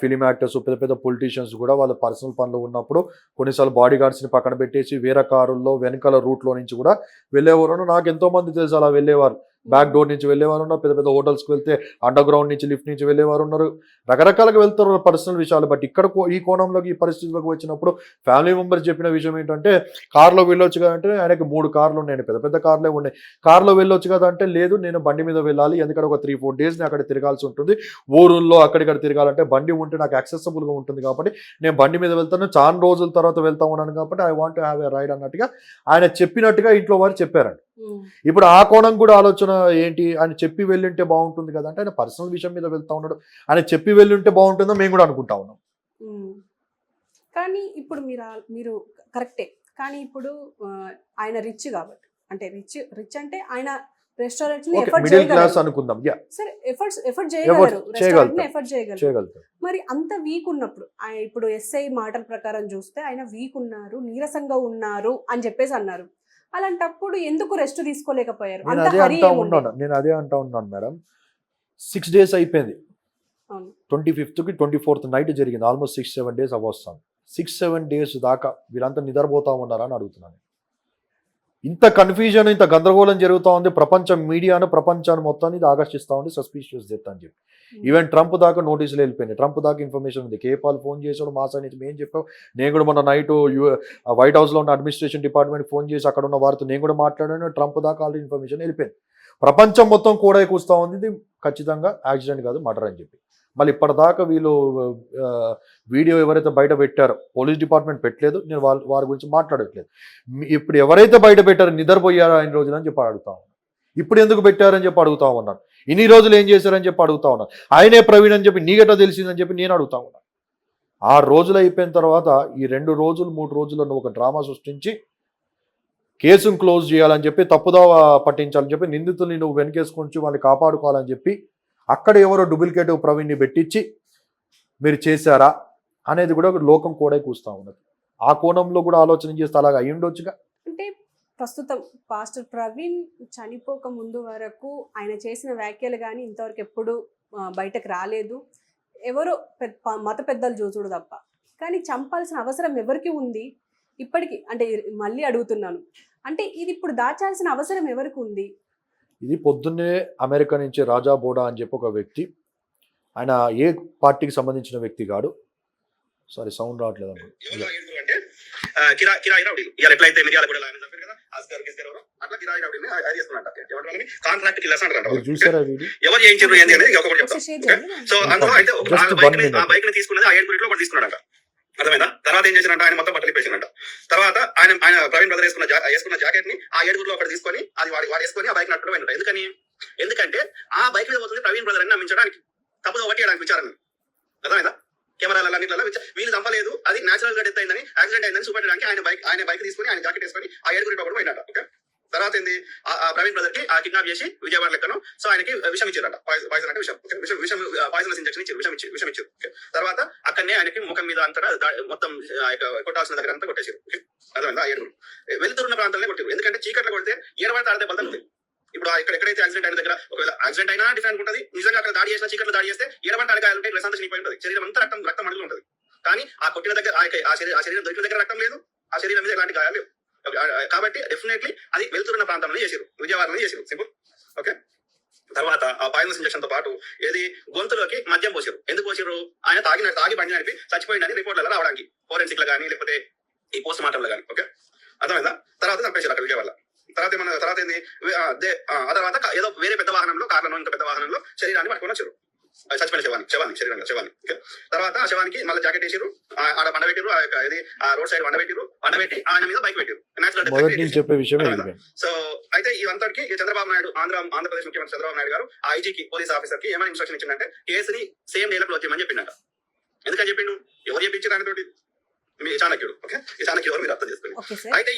ఫిలిం యాక్టర్స్, పెద్ద పెద్ద పొలిటీషియన్స్ కూడా వాళ్ళ పర్సనల్ పనులు ఉన్నప్పుడు కొన్నిసార్లు బాడీ గార్డ్స్ని పక్కన పెట్టేసి వేరే కారుల్లో వెనకాల రూట్లో నుంచి కూడా వెళ్ళేవారు. నాకు ఎంతో మంది తెలుసు అలా వెళ్ళేవారు. బ్యాక్ డోర్ నుంచి వెళ్ళేవారు ఉన్నారు, పెద్ద పెద్ద హోటల్స్కి వెళ్తే అండర్ గ్రౌండ్ నుంచి, లిఫ్ట్ నుంచి వెళ్ళేవారు ఉన్నారు, రకరకాలుగా వెళ్తారు పర్సనల్ విషయాలు. బట్ ఇక్కడ ఈ కోణంలోకి, ఈ పరిస్థితుల్లోకి వచ్చినప్పుడు ఫ్యామిలీ మెంబర్స్ చెప్పిన విషయం ఏంటంటే, కార్లో వెళ్ళొచ్చు కదా అంటే, ఆయనకి 3 కార్లు ఉన్నాయి, పెద్ద పెద్ద కార్లే ఉన్నాయి, కార్లో వెళ్ళొచ్చు కదా అంటే, లేదు నేను బండి మీద వెళ్ళాలి, ఎందుకంటే ఒక 3-4 డేస్ నేను అక్కడ తిరగాల్సి ఉంటుంది, ఊరుల్లో అక్కడిక్కడ తిరగాలంటే బండి ఉంటే నాకు యాక్సెసిబుల్గా ఉంటుంది కాబట్టి నేను బండి మీద వెళ్తాను, చాలా రోజుల తర్వాత వెళ్తా ఉన్నాను కాబట్టి I want to have a ride అన్నట్టుగా ఆయన చెప్పినట్టుగా ఇంట్లో వారు చెప్పారండి. ఇప్పుడు ఆ కోణం కూడా ఆలోచన ఏంటి, ఆయన చెప్పి వెళ్ళుంటే బాగుంటుంది కదా అంటే, ఆయన పర్సనల్ విషయం మీద వెళ్తా ఉన్నాడు, ఆయన చెప్పి వెళ్ళుంటే బాగుంటుందో మేము కూడా అనుకుంటా ఉన్నాం. కానీ ఇప్పుడు మీరు కరెక్టే, కానీ ఇప్పుడు ఆయన రిచ్ కాబట్టి, అంటే రిచ్ అంటే ఆయన రెస్టారెంట్ మిడిల్ క్లాస్ అనుకుందాం, సరే ఎఫర్ట్ చేయగలరు. మరి అంత వీక్ ఉన్నప్పుడు, ఇప్పుడు ఎస్ఐ మాటల ప్రకారం చూస్తే ఆయన వీక్ ఉన్నారు, నీరసంగా ఉన్నారు అని చెప్పేసి అన్నారు. అలాంటప్పుడు ఎందుకు రెస్ట్ తీసుకోలేకపోయారు? నేను అదే అంటా ఉన్నాను మేడం. 6 days అయిపోయింది, 25th 24th నైట్ జరిగింది, ఆల్మోస్ట్ 6-7 days అవస్తాం. 6-7 days దాకా వీళ్ళంతా నిద్రపోతా ఉన్నారా అని అడుగుతున్నాను. ఇంత కన్ఫ్యూజన్, ఇంత గందరగోళం జరుగుతూ ఉంది. మీడియాను, ప్రపంచాన్ని మొత్తాన్ని ఇది ఆకర్షిస్తూ ఉంది, సస్పీషియస్ డెత్ అని చెప్పి. ఈవెన్ ట్రంప్ దాకా నోటీసులు వెళ్ళిపోయింది, ట్రంప్ దాకా ఇన్ఫర్మేషన్ ఉంది. కేపాల్ ఫోన్ చేశాడు, మా సైడ్ నుంచి మేము చెప్పాం. నేను కూడా మొన్న నైట్ వైట్ హౌస్లో ఉన్న అడ్మినిస్ట్రేషన్ డిపార్ట్మెంట్ ఫోన్ చేసి అక్కడ ఉన్న వారితో నేను కూడా మాట్లాడాను. ట్రంప్ దాకా ఆల్రెడీ ఇన్ఫర్మేషన్ వెళ్ళిపోయింది. ప్రపంచం మొత్తం కూడా కూస్తూ ఉంది, ఇది ఖచ్చితంగా యాక్సిడెంట్ కాదు, మర్డర్ అని చెప్పి. మళ్ళీ ఇప్పటిదాకా వీళ్ళు వీడియో ఎవరైతే బయట పెట్టారో, పోలీస్ డిపార్ట్మెంట్ పెట్టలేదు, నేను వారి గురించి మాట్లాడట్లేదు. ఇప్పుడు ఎవరైతే బయట పెట్టారో నిద్రపోయారో ఆయన రోజులు అని చెప్పి అడుగుతా ఉన్నాను. ఇప్పుడు ఎందుకు పెట్టారని చెప్పి అడుగుతా ఉన్నాను. ఇన్ని రోజులు ఏం చేశారని చెప్పి అడుగుతా ఉన్నాను. ఆయనే ప్రవీణ్ అని చెప్పి నీగట తెలిసిందని చెప్పి నేను అడుగుతా ఉన్నాను. 6 రోజులు అయిపోయిన తర్వాత ఈ 2 రోజులు 3 రోజుల్లో ఒక డ్రామా సృష్టించి కేసును క్లోజ్ చేయాలని చెప్పి తప్పుదావ పట్టించాలని చెప్పి నిందితుల్ని నువ్వు వెనకేసుకొని వాళ్ళని కాపాడుకోవాలని చెప్పి అక్కడ ఎవరో డూప్లికేటివ్ ప్రవీణ్ని పెట్టించి మీరు చేశారా అనేది కూడా లోకం కూడా కూస్తూ ఉన్నది. ఆ కోణంలో కూడా ఆలోచన చేస్తే అలాగ అయి ఉండొచ్చుగా. అంటే ప్రస్తుతం పాస్టర్ ప్రవీణ్ చనిపోక ముందు వరకు ఆయన చేసిన వ్యాఖ్యలు కానీ ఇంతవరకు ఎప్పుడు బయటకు రాలేదు. ఎవరో మత పెద్దలు చూచుడు తప్ప. కానీ చంపాల్సిన అవసరం ఎవరికి ఉంది ఇప్పటికీ? అంటే మళ్ళీ అడుగుతున్నాను, అంటే ఇది ఇప్పుడు దాచాల్సిన అవసరం ఎవరికి ఉంది? ఇది పొద్దున్నే అమెరికా నుంచి రాజా బోడా అని చెప్పి ఒక వ్యక్తి, ఆయన ఏ పార్టీకి సంబంధించిన వ్యక్తి కాడు, సారీ సౌండ్ రావట్లేదు అంటే కిరాయి రౌడీలు ఇవాళ ఎట్లయితే మిర్యాల కూడా చెప్పారు కదా, ఆస్కార్ గిస్కర్ ఎవరు అట్లా కిరాయి రౌడీని అది చేస్తున్నట్టు కాంట్రాక్ట్ కిల్లర్స్ అంటారు. చూసారా వీడియో? ఎవరు చేయించారు ఏంటి అనేది ఒకటి చెప్తాం. సో అందులో అయితే ఆ బైక్ ని తీసుకున్నది ఆ 7 ఒకటి తీసుకున్నాడంట. అర్థమైందా? తర్వాత ఏం చేసినంట, ఆయన మొత్తం బట్టలు ఇప్పేసినంట. తర్వాత ఆయన ప్రవీణ్ బ్రదర్ వేసుకున్న జాకెట్ ని ఆ 7 ఒకటి తీసుకొని అది వాడు వేసుకొని ఆ బైక్ నట్టుడు పోయినట్టు. ఎందుకంటే ఆ బైక్ మీద పోతుంది ప్రవీణ్ బ్రదర్ అని నమ్మించడానికి, తప్పుగా ఒకటి విచారణ. అర్థమైందా? కెమెరాలన్నింటిలో వీళ్ళు చంపలేదు, అది నేచురల్ గా డెత్ అయిందని, యాక్సిడెంట్ అయిందని చూపెట్టడానికి ఆయన బైక్ తీసుకొని ఆయన జాకెట్ వేసుకొని ఆ 7 ఒకటి పోయినట్ట. ఓకే, తర్వాత ఏంది, ప్రవీణ్ బ్రదర్ కి కిడ్నాప్ చేసి విజయవాడ లెక్కను సో ఆయనకి విషం ఇచ్చారంట, పాయిజన్ అంటే విషం పాయిజనస్ ఇంజెక్షన్ ఇచ్చారు, విషం ఇచ్చారు. తర్వాత అక్కడనే ఆయనకి ముఖం మీద అంతా మొత్తం కొట్టాల్సిన దగ్గర అంతా కొట్టేసారు. అర్థమైందా? 7 వెళ్తున్న ప్రాంతాలనే కొట్టారు. ఎందుకంటే చీకట్లో కొడితే ఏడవాడితే ఆడితే బలతుంది. ఇప్పుడు ఎక్కడైతే యాక్సిడెంట్ అయిన దగ్గర ఒకవేళ యాక్సిడెంట్ అయినా డిఫరెంట్ ఉంటుంది, నిజంగా అక్కడ దాడి చేసిన చీకట్లో దాడి చేస్తే ఏడవంటే అడగాలి ఉంటే డ్రెస్ అంతా చినిపోయి ఉంటుంది, శరీరం అంతా రక్తం అడుగులు ఉంటుంది. కానీ ఆ కొట్టిన దగ్గర ఆ శరీరం దొరికిన దగ్గర రక్తం లేదు, ఆ శరీరం మీద ఎలాంటి గాయాలు లేవు. కాబట్టి డెఫినెట్లీ అది వెళ్తున్న ప్రాంతంలో చేసారు, విజయవాడలో చేసారు. సింపుల్. ఓకే, తర్వాత ఆ పాయిజనస్ ఇంజెక్షన్ తో పాటు ఏది గొంతులోకి మద్యం పోసారు. ఎందుకు పోసారు? ఆయన తాగి బండి నడిపి చచ్చిపోయిందని రిపోర్ట్లలో రావడానికి, ఫోరెన్సిక్ లో కానీ లేకపోతే ఈ పోస్ట్ మార్టం లో కానీ. ఓకే, అర్థమైందా? తర్వాత చంపేశారు అక్కడ విజయవాడ. తర్వాత ఏంది, ఆ తర్వాత ఏదో వేరే పెద్ద వాహనంలో, కార్లలో ఇంకా పెద్ద వాహనంలో శరీరాన్ని పట్టుకొని వచ్చారు, చచ్చిపోయిన శవాన్ని. తర్వాత ఆ శవానికి మళ్ళీ జాకెట్ వేసారు, ఆడ పండబెట్టారు, ఇది ఆ రోడ్ సైడ్ వండబెట్టి ఆయన మీద బైక్ పెట్టారు. సో అయితే ఇవంతటికి చంద్రబాబు నాయుడు ఆంధ్రప్రదేశ్ ముఖ్యమంత్రి చంద్రబాబు నాయుడు గారు ఆ ఐజీకి, పోలీస్ ఆఫీసర్ కి ఏమైనా ఇన్స్ట్రక్షన్ ఇచ్చిందంటే కేసుని సేమ్ డేలో క్లోజ్ చేయమని చెప్పిండట. ఎందుకని చెప్పిండు? ఎవరు చెప్పించారు ఆయనతోటి? మీ చాణక్యుడు. ఓకే, ఈ చాణక్యుడు మీరు అర్థం చేసుకోండి. అయితే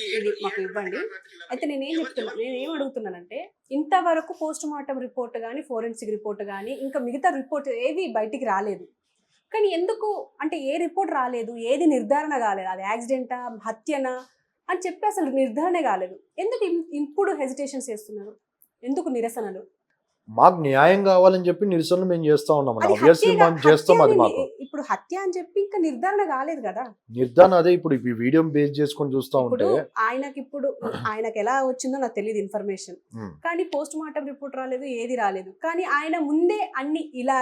మాకు ఇవ్వండి. అయితే నేనేం అడుగుతున్నానంటే, ఇంతవరకు పోస్ట్ మార్టం రిపోర్ట్ కానీ, ఫోరెన్సిక్ రిపోర్ట్ కానీ, ఇంకా మిగతా రిపోర్ట్ ఏవి బయటికి రాలేదు. కానీ ఎందుకు అంటే ఏ రిపోర్ట్ రాలేదు, ఏది నిర్ధారణ కాలేదు, అది యాక్సిడెంటా హత్యనా అని చెప్పి అసలు నిర్ధారణ కాలేదు. ఎందుకు ఇప్పుడు హెజిటేషన్స్ చేస్తున్నారు? ఎందుకు నిరసనలు? మాకు న్యాయం కావాలని చెప్పి నిరసనలు మేము చేస్తా ఉన్నాం. ఆబ్వియస్లీ మనం చేస్తాం. అది మాకు ఇప్పుడు హత్య అని చెప్పి ఇంకా నిర్ధారణ కాలేదు కదా. నిర్ధారణ అదే ఇప్పుడు ఈ వీడియో బేస్ చేసుకొని చూస్తా ఉంటే ఆయనకి ఎలా వచ్చిందో నాకు తెలియదు ఇన్ఫర్మేషన్. కానీ పోస్ట్ మార్టం రిపోర్ట్ రాలేదు, ఏది రాలేదు. కానీ ఆయన ముందే అన్ని ఇలా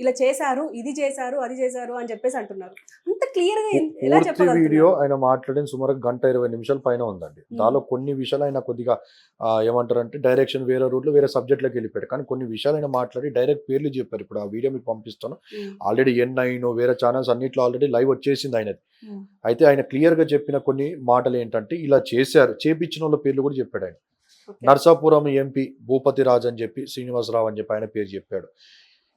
ఇలా చేశారు, ఇది చేశారు, అది చేశారు అని చెప్పేసి అంటున్నారు. అంత క్లియర్ గా ఎలా చెప్పగలుగుతారు? వీడియో ఆయన మాట్లాడిన సుమారు 1:20 పైన ఉందండి. దానిలో కొన్ని విషయాలు ఆయన కొద్దిగా ఏమంటారు అంటే డైరెక్షన్ వేరే రూట్లో వేరే సబ్జెక్ట్లోకి వెళ్ళిపోయాడు. కానీ కొన్ని విషయాలు ఆయన మాట్లాడి డైరెక్ట్ పేర్లు చెప్పారు. ఇప్పుడు ఆ వీడియో మీకు పంపిస్తాను. ఆల్రెడీ N9 వేరే ఛానల్స్ అన్నిట్లో ఆల్రెడీ లైవ్ వచ్చేసింది ఆయనది. అయితే ఆయన క్లియర్ గా చెప్పిన కొన్ని మాటలు ఏంటంటే, ఇలా చేశారు, చేపించిన వాళ్ళ పేర్లు కూడా చెప్పాడు ఆయన. నర్సాపురం ఎంపీ భూపతి రాజ్ అని చెప్పి, శ్రీనివాసరావు అని చెప్పి ఆయన పేరు చెప్పాడు.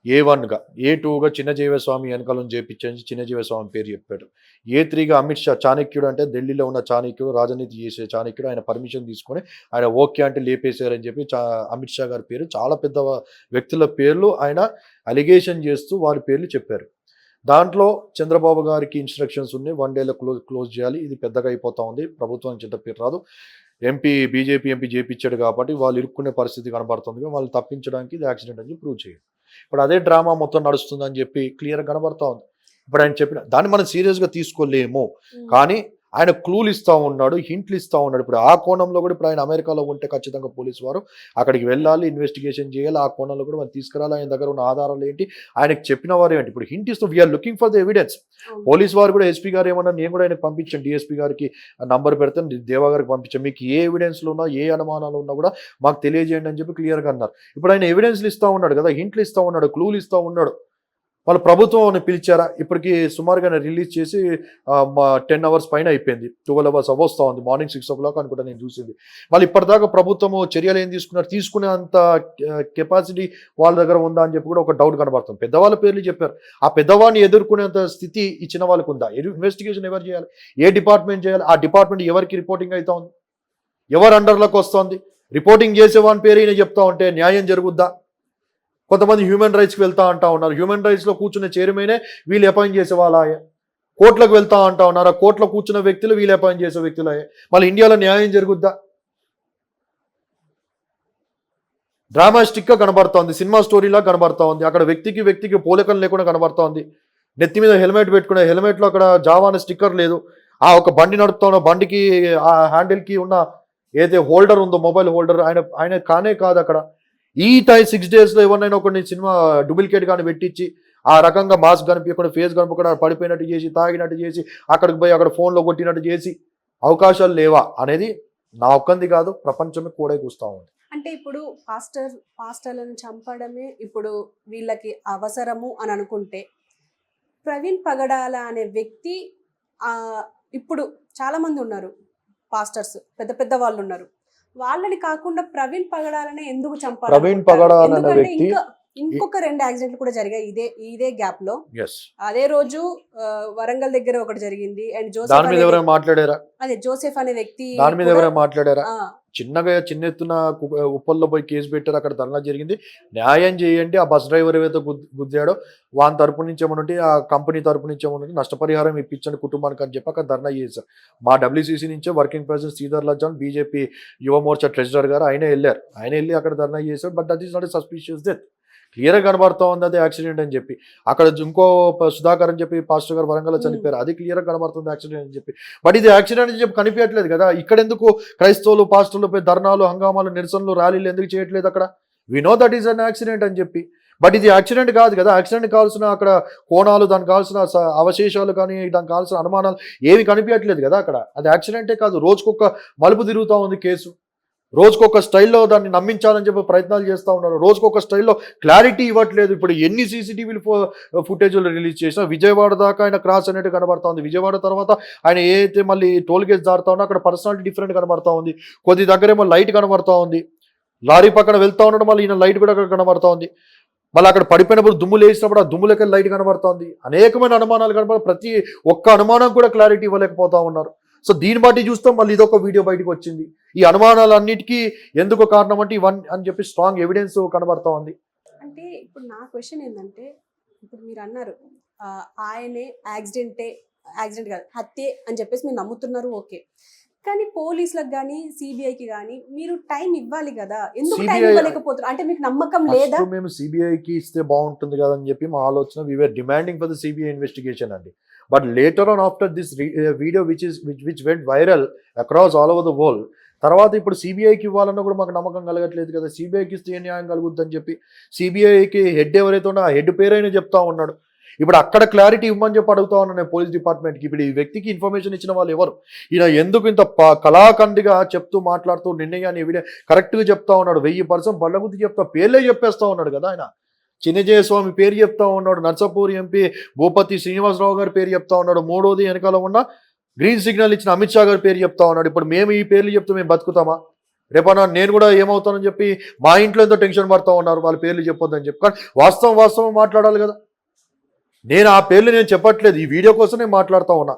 A1గా, A2గా చిన్నజీవస్వామి వెనకాలను చేపించి చిన్నజీవస్వామి పేరు చెప్పాడు. A3గా అమిత్ షా, చాణక్యుడు అంటే ఢిల్లీలో ఉన్న చాణక్యుడు, రాజనీతి చేసే చాణక్యుడు, ఆయన పర్మిషన్ తీసుకొని ఆయన ఓకే అంటే లేపేశారని చెప్పి అమిత్ షా గారి పేరు, చాలా పెద్ద వ్యక్తుల పేర్లు ఆయన అలిగేషన్ చేస్తూ వారి పేర్లు చెప్పారు. దాంట్లో చంద్రబాబు గారికి ఇన్స్ట్రక్షన్స్ ఉన్నాయి, 1 డేలో క్లోజ్ చేయాలి, ఇది పెద్దగా అయిపోతా ఉంది, ప్రభుత్వానికి చెడ్డ పేరు రాదు, బీజేపీ ఎంపీ చేపించాడు కాబట్టి వాళ్ళు ఇరుక్కునే పరిస్థితి కనబడుతుంది, వాళ్ళు తప్పించడానికి ఇది యాక్సిడెంట్ అని ప్రూవ్ చేయాలి. ఇప్పుడు అదే డ్రామా మొత్తం నడుస్తుందని చెప్పి క్లియర్గా కనబడతా ఉంది. ఇప్పుడు ఆయన చెప్పిన దాన్ని మనం సీరియస్గా తీసుకోలేము, కానీ ఆయన క్లూలు ఇస్తూ ఉన్నాడు, హింట్లు ఇస్తూ ఉన్నాడు. ఇప్పుడు ఆ కోణంలో కూడా ఇప్పుడు ఆయన అమెరికాలో ఉంటే ఖచ్చితంగా పోలీసు వారు అక్కడికి వెళ్ళాలి, ఇన్వెస్టిగేషన్ చేయాలి, ఆ కోణంలో కూడా మనం తీసుకురాలి. ఆయన దగ్గర ఉన్న ఆధారాలు ఏంటి, ఆయనకు చెప్పిన వారు ఏంటి, ఇప్పుడు హింట్ ఇస్తూ we're looking for the evidence. Police వారు కూడా ఎస్పీ గారు ఏమన్నా, నేను కూడా ఆయనకు పంపించాను, డిఎస్పీ గారికి నంబర్ పెడతాను, దేవా గారికి పంపించాను, మీకు ఏ ఎవిడెన్స్లు ఉన్నా ఏ అనుమానాలు ఉన్నా కూడా మాకు తెలియజేయండి అని చెప్పి క్లియర్గా అన్నారు. ఇప్పుడు ఆయన ఎవిడెన్స్లు ఇస్తూ ఉన్నాడు కదా, హింట్లు ఇస్తూ ఉన్నాడు, క్లూలు ఇస్తూ ఉన్నాడు. వాళ్ళ ప్రభుత్వం పిలిచారా, ఇప్పటికి సుమారుగా రిలీజ్ చేసి 10 hours పైన అయిపోయింది, 12 hours అవస్తా ఉంది, మార్నింగ్ 6 o'clock అనుకుంటా నేను చూసింది. వాళ్ళు ఇప్పటిదాకా ప్రభుత్వము చర్యలు ఏం తీసుకునే అంత కెపాసిటీ వాళ్ళ దగ్గర ఉందా అని చెప్పి కూడా ఒక డౌట్ కనబడుతుంది. పెద్దవాళ్ళ పేర్లు చెప్పారు, ఆ పెద్దవాడిని ఎదుర్కొనేంత స్థితి ఇచ్చిన వాళ్ళకు ఉందా? ఇన్వెస్టిగేషన్ ఎవరు చేయాలి, ఏ డిపార్ట్మెంట్ చేయాలి, ఆ డిపార్ట్మెంట్ ఎవరికి రిపోర్టింగ్ అవుతా ఉంది? ఎవరు అండర్లోకి వస్తుంది? రిపోర్టింగ్ చేసేవాని పేరు ఈయన చెప్తా ఉంటే న్యాయం జరుగుద్దా? కొంతమంది హ్యూమన్ రైట్స్కి వెళ్తా అంటా ఉన్నారు. హ్యూమన్ రైట్స్లో కూర్చున్న చైర్మనే వీళ్ళు అపాయింట్ చేసే వాళ్ళ. కోర్టులకు వెళ్తా అంటా ఉన్నారు. ఆ కోర్టులో కూర్చున్న వ్యక్తులు వీళ్ళు అపాయింట్ చేసే వ్యక్తులే. మళ్ళీ ఇండియాలో న్యాయం జరుగుద్దా? డ్రామాస్టిక్గా కనబడుతోంది, సినిమా స్టోరీలా కనబడతా ఉంది. అక్కడ వ్యక్తికి పోలికలు లేకుండా కనబడతా ఉంది. నెత్తి మీద హెల్మెట్ పెట్టుకునే హెల్మెట్లో అక్కడ జావా అనే స్టిక్కర్ లేదు. ఆ ఒక బండి నడుపుతా ఉన్న బండికి ఆ హ్యాండిల్కి ఉన్న ఏదైతే హోల్డర్ ఉందో మొబైల్ హోల్డర్ ఆయన కానే కాదు అక్కడ. ఈ 6 daysలో ఎవరినైనా ఒకరిని సినిమా డూప్లికేట్ కానీ పెట్టించి ఆ రకంగా మాస్క్ కనిపించకుండా ఫేస్ కనిపించకుండా పడిపోయినట్టు చేసి తాగినట్టు చేసి అక్కడికి పోయి అక్కడ ఫోన్లో కొట్టినట్టు చేసి అవకాశాలు లేవా అనేది నా ఒక్కంది కాదు, ప్రపంచమే కూడా కూస్తూ ఉంది. అంటే ఇప్పుడు పాస్టర్లను చంపడమే ఇప్పుడు వీళ్ళకి అవసరము అని అనుకుంటే, ప్రవీణ్ పగడాల అనే వ్యక్తి ఇప్పుడు చాలా మంది ఉన్నారు పాస్టర్స్, పెద్ద పెద్ద వాళ్ళు ఉన్నారు. వాళ్ళని కాకుండా ప్రవీణ్ పగడాలనే ఎందుకు చంపాలి? ప్రవీణ్ పగడాల అనే వ్యక్తి ఇంకొక 2 యాక్సిడెంట్లు కూడా జరిగాయి ఇదే గ్యాప్ లో. అదే రోజు వరంగల్ దగ్గర ఒకటి జరిగింది. అండ్ జోసెఫ్ మాట్లాడారా? అదే జోసెఫ్ అనే వ్యక్తి దాని మీద ఎవరైనా మాట్లాడారా? చిన్న ఎత్తున ఉప్పల్లో పోయి కేసు పెట్టారు. అక్కడ ధర్నా జరిగింది. న్యాయం చేయండి. ఆ బస్ డ్రైవర్ ఏవైతే గుద్దాడో వాని తరపు నుంచి ఏమనుంటే, ఆ కంపెనీ తరపు నుంచి ఏమనుంటే నష్టపరిహారం ఇప్పించండి కుటుంబానికి అని చెప్పి అక్కడ ధర్నా చేశారు. మా WCC నుంచే వర్కింగ్ ప్రెసిడెంట్ శ్రీధర్ లజ్జాన్, బీజేపీ యువ మోర్చా ట్రెజరర్ గారు ఆయన వెళ్ళి అక్కడ ధర్నా చేశారు. But that is not a suspicious death. క్లియర్గా కనబడతా ఉంది అది యాక్సిడెంట్ అని చెప్పి. అక్కడ ఇంకో సుధాకర్ అని చెప్పి పాస్టర్ గారు వరంగల్ చనిపోయారు, అది క్లియర్గా కనబడుతుంది యాక్సిడెంట్ అని చెప్పి. బట్ ఇది యాక్సిడెంట్ అని చెప్పి కనిపించట్లేదు కదా. ఇక్కడ ఎందుకు క్రైస్తవులు పాస్టర్లు పోయి ధర్నాలు, హంగామాలు, నిరసనలు, ర్యాలీలు ఎందుకు చేయట్లేదు? అక్కడ we know that is an accident అని చెప్పి. బట్ ఇది యాక్సిడెంట్ కాదు కదా. యాక్సిడెంట్ కావాల్సిన అక్కడ కోణాలు, దానికి కావాల్సిన అవశేషాలు కానీ దానికి కావాల్సిన అనుమానాలు ఏవి కనిపించట్లేదు కదా అక్కడ. అది యాక్సిడెంటే కాదు. రోజుకొక మలుపు తిరుగుతూ ఉంది కేసు. రోజుకొక స్టైల్లో దాన్ని నమ్మించాలని చెప్పి ప్రయత్నాలు చేస్తూ ఉన్నారు. రోజుకొక స్టైల్లో క్లారిటీ ఇవ్వట్లేదు. ఇప్పుడు ఎన్ని CCTV ఫుటేజ్లు రిలీజ్ చేసినా విజయవాడ దాకా ఆయన క్రాస్ అనేది కనబడతా ఉంది. విజయవాడ తర్వాత ఆయన ఏదైతే మళ్ళీ టోల్ గేట్స్ దాడుతా ఉన్నా అక్కడ పర్సనాలిటీ డిఫరెంట్ కనబడతా ఉంది. కొద్ది దగ్గరేమో లైట్ కనబడతా ఉంది. లారీ పక్కన వెళ్తా ఉన్నాడు, మళ్ళీ ఈయన లైట్ కూడా అక్కడ కనబడతా ఉంది. మళ్ళీ అక్కడ పడిపోయినప్పుడు దుమ్ములు వేసినప్పుడు ఆ దుమ్ములకి లైట్ కనబడుతుంది. అనేకమైన అనుమానాలు కనబడి ప్రతి ఒక్క అనుమానం కూడా క్లారిటీ ఇవ్వలేకపోతా ఉన్నారు. సో దీన్ని బట్టి చూస్తాం మళ్ళీ ఇదొక వీడియో బయటకు వచ్చింది. ఈ అనుమానాలన్నిటికీ ఎందుకు కారణం అంటే ఇవన్నీ అని చెప్పి స్ట్రాంగ్ ఎవిడెన్స్ కనబడతా ఉంది. అంటే ఇప్పుడు నా క్వశ్చన్ ఏంటంటే, ఇప్పుడు మీరు అన్నారు ఆయనే యాక్సిడెంట్ కాదు హత్యే అని చెప్పేసి మీరు నమ్ముతున్నారు, ఓకే. కానీ పోలీసులకు కానీ సిబిఐకి కానీ మీరు టైం ఇవ్వాలి కదా, ఎందుకు టైం ఇవ్వలేకపోతున్నారు? అంటే మీకు నమ్మకం లేదా? మేము సిబిఐకి ఇస్తే బాగుంటుంది కదా అని చెప్పి మా ఆలోచన. We were demanding for the CBI investigation అండి. But later on after this video which went viral across all over the world, తర్వాత ఇప్పుడు సిబిఐకి ఇవ్వాలన్నా కూడా మాకు నమ్మకం కలగట్లేదు కదా. సిబిఐకి ఇస్తే న్యాయం కలుగుద్దని చెప్పి సిబిఐకి హెడ్ ఎవరైతే ఉన్నా ఆ హెడ్ పేరైనా చెప్తా ఉన్నాడు. ఇప్పుడు అక్కడ క్లారిటీ ఇవ్వమని చెప్పి అడుగుతా ఉన్నాను నేను పోలీస్ డిపార్ట్మెంట్కి. ఇప్పుడు ఈ వ్యక్తికి ఇన్ఫర్మేషన్ ఇచ్చిన వాళ్ళు ఎవరు? ఈయన ఎందుకు ఇంత కళాఖండిగా చెప్తూ మాట్లాడుతూ నిర్ణయాన్ని కరెక్ట్గా చెప్తా ఉన్నాడు. 1000% బల్లగుద్ది చెప్తా పేర్లే చెప్పేస్తా ఉన్నాడు కదా ఆయన. చిన్నజయస్వామి పేరు చెప్తా ఉన్నాడు, నర్సాపూర్ ఎంపీ భూపతి శ్రీనివాసరావు గారి పేరు చెప్తా ఉన్నాడు, మూడోది వెనకాల ఉన్న గ్రీన్ సిగ్నల్ ఇచ్చిన అమిత్ షా గారి పేరు చెప్తా ఉన్నాడు. ఇప్పుడు మేము ఈ పేర్లు చెప్తే మేము బతుకుతామా? రేపన్నా నేను కూడా ఏమవుతానని చెప్పి మా ఇంట్లో ఎంతో టెన్షన్ పడుతూ ఉన్నారు వాళ్ళ పేర్లు చెప్పొద్దని చెప్పి. కానీ వాస్తవం మాట్లాడాలి కదా. నేను ఆ పేర్లు నేను చెప్పట్లేదు, ఈ వీడియో కోసం నేను మాట్లాడుతూ ఉన్నా.